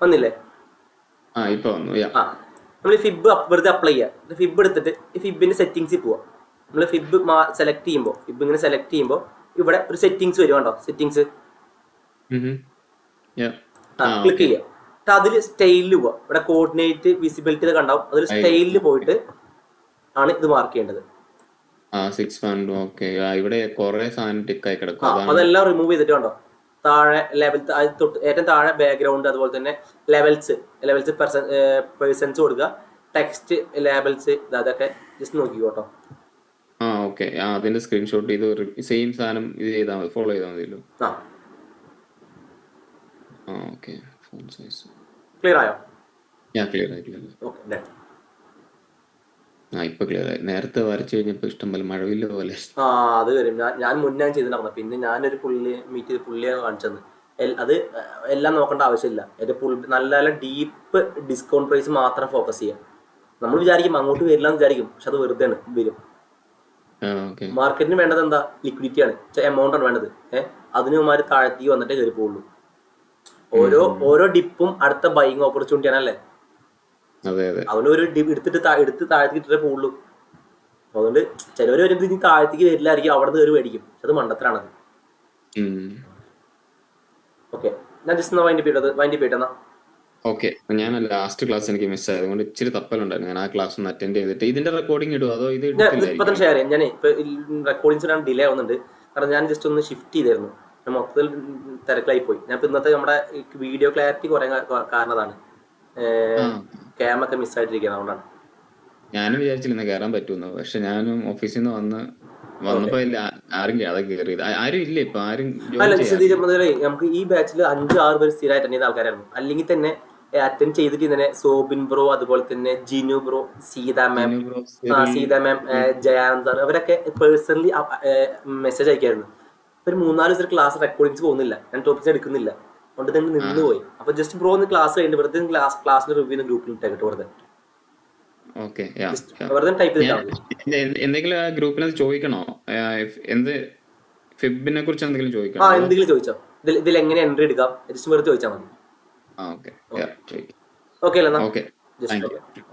വന്നില്ലേ? ഇപ്പൊ വന്നു. നമ്മൾ ഫിബ് വെറുതെ അപ്ലൈ ചെയ്യുക. ഫിബ് എടുത്തിട്ട് ഈ ഫിബിന്റെ സെറ്റിംഗ്സിൽ പോവാ. നമ്മൾ ഫിബ് സെലക്ട് ചെയ്യുമ്പോൾ ഇവിടെ ഒരു സെറ്റിംഗ്സ് വരും. കണ്ടോ സെറ്റിംഗ്സ്? ക്ലിക്ക് ചെയ്യുക. അതില് സ്റ്റൈലിൽ പോവാ. ഇവിടെ കോർഡിനേറ്റ് വിസിബിലിറ്റി കണ്ടാവും. അതിൽ സ്റ്റൈലിൽ പോയിട്ട് ആണ് ഇത് മാർക്ക് ചെയ്യേണ്ടത്. അതെല്ലാം റിമൂവ് ചെയ്തിട്ട് കണ്ടോ താഴെ ലെവൽ ഏറ്റവും താഴെ ബാക്ക്ഗ്രൗണ്ട്, അതുപോലെ തന്നെ ലെവൽസ് പേഴ്സൺസ് കൊടുക്കുക, ടെക്സ്റ്റ് ലേബൽസ്, അതൊക്കെ ജസ്റ്റ് നോക്കിക്കോട്ടോ. അതിന്റെ സ്ക്രീൻഷോട്ട് ചെയ്ത് സെയിം സാധനം ഇത് ചെയ്താൽ മതി, ഫോളോ ചെയ്താൽ മതിയല്ലോ. ക്ലിയർ ആയോ? ക്ലിയർ ആയി. ഇപ്പൊ ക്ലിയർ ആയി. നേരത്തെ വരച്ചു കഴിഞ്ഞപ്പോ ഇഷ്ടം പോലെ മഴവില്ല പോലെ. അത് വരും. ഞാൻ മുന്നേ ചെയ്തിട്ടുണ്ടായിരുന്നു. പിന്നെ ഞാനൊരു മീറ്റ് ചെയ്ത് പുള്ളിയാണ് കാണിച്ചത്. അത് എല്ലാം നോക്കേണ്ട ആവശ്യമില്ല. നല്ല നല്ല ഡീപ്പ് ഡിസ്കൗണ്ട് പ്രൈസ് മാത്രം ഫോക്കസ് ചെയ്യാം. നമ്മൾ വിചാരിക്കും അങ്ങോട്ട് വരില്ല എന്ന് വിചാരിക്കും, പക്ഷെ അത് വെറുതെ വരും. മാർക്കറ്റിന് വേണ്ടത് എന്താ? ലിക്വിഡിറ്റി ആണ്, എമൗണ്ട് ആണ് വേണ്ടത്. അതിനുമാര് താഴ്ത്തി വന്നിട്ടേ കയറി പോകുള്ളൂ. ഓരോ ഡിപ്പും അടുത്ത ബൈങ് ഓപ്പർച്യൂണിറ്റി ആണല്ലേ. അവനൊരു ഡിപ്പ് എടുത്ത് താഴ്ത്തിട്ടേ പോകുള്ളൂ. അതുകൊണ്ട് ചിലവർ വരുമ്പോ ഇനി താഴ്ത്തിക്ക് വരില്ലായിരിക്കും, അവിടെ നിന്ന് കയറി മേടിക്കും. അത് മണ്ടത്തരാണത്. ഓക്കെ, ഞാൻ ജസ്റ്റ് വൈൻഡ് പോയിട്ടെന്നാ. ഓക്കെ, ഞാൻ ലാസ്റ്റ് ക്ലാസ് എനിക്ക് മിസ് ആയത് കൊണ്ട് ഇച്ചിരി തപ്പലുണ്ടായിരുന്നു. ഞാൻ ആ ക്ലാസ് ഒന്ന് അറ്റൻഡ് ചെയ്തിട്ട് ഇതിന്റെ റെക്കോർഡിംഗ് ഇടുവോ അതോ ഇത് ഇപ്പൊ തന്നെ ഷെയർ ചെയ്യാം. ഞാൻ ഇപ്പൊ റെക്കോർഡിങ്സ് ഡിലേ ആവുന്നുണ്ട്, കാരണം ഞാൻ ജസ്റ്റ് ഒന്ന് ഷിഫ്റ്റ് ചെയ്തായിരുന്നു. ഞാൻ മൊത്തത്തിൽ തിരക്കിലായി പോയി. ഞാൻ ഇപ്പൊ ഇന്നത്തെ നമ്മുടെ വീഡിയോ ക്ലാരിറ്റി കുറെ കാരണതാണ്. ക്യാമൊക്കെ മിസ്സായിട്ടിരിക്കുന്നത്, അതുകൊണ്ടാണ്. ഞാനും വിചാരിച്ചില്ല കയറാൻ പറ്റുമെന്ന്. പക്ഷെ ഞാനും ഓഫീസിൽ നിന്ന് വന്ന് വന്നപ്പോ ഇല്ല, ആരും അതൊക്കെ കയറിയത് ആരും ഇല്ല ഇപ്പൊ, ആരും ജോയിൻ അല്ല ചെയ്യാറില്ല. ശ്രദ്ധിച്ചപ്പോഴേ നമുക്ക് ഈ ബാച്ചിൽ 5-6 പേര് സ്ഥിരം അറ്റൻഡ് ചെയ്ത ആൾക്കാരായിരുന്നു. അല്ലെങ്കിൽ തന്നെ അറ്റൻഡ് ചെയ്തിട്ട് തന്നെ സോബിൻ ബ്രോ, അതുപോലെ തന്നെ ജിനു ബ്രോ, സീത മാം, ജിനു ബ്രോ, സിറിൽ, സീത മാം, ജയാനന്ദ് സാർ, അവരൊക്കെ പേഴ്സണലി മെസ്സേജ് അയക്കായിരുന്നു. ഇപ്പൊ ഒരു 3-4 ദിവസം ക്ലാസ് റെക്കോർഡിങ്സ് പോകുന്നില്ല, ഞാൻ ടോപ്പിക്സ് എടുക്കുന്നില്ല, അതുകൊണ്ട് തന്നെ നിന്ന് പോയി. അപ്പൊ ജസ്റ്റ് ബ്രോ ഒന്ന് ക്ലാസ് കഴിഞ്ഞിട്ട് വെറുതെ ക്ലാസ്സിന്റെ റിവ്യൂ ഗ്രൂപ്പിൽ ഇട്ടേക്കട്ടെ, വെറുതെ ഓക്കെ. വെറുതെ ടൈപ്പ് ഞാൻ ചെയ്തിട്ടാൽ മതി. എന്തെങ്കിലും ആ ഗ്രൂപ്പിനകത്ത് ചോദിക്കണോ? എന്ത് ഫിബിനെ കുറിച്ച് എന്തെങ്കിലും ആ ചോദിക്കണോ? എന്തെങ്കിലും ചോദിച്ചോ, ഇതിൽ എങ്ങനെ എൻട്രി എടുക്കാം, ജസ്റ്റ് വെറുതെ ചോദിച്ചാൽ മതി. ഓക്കെ, ചോദിക്കാം. ഓക്കെ അല്ലേ എന്നാ? Okay, just thank okay. U.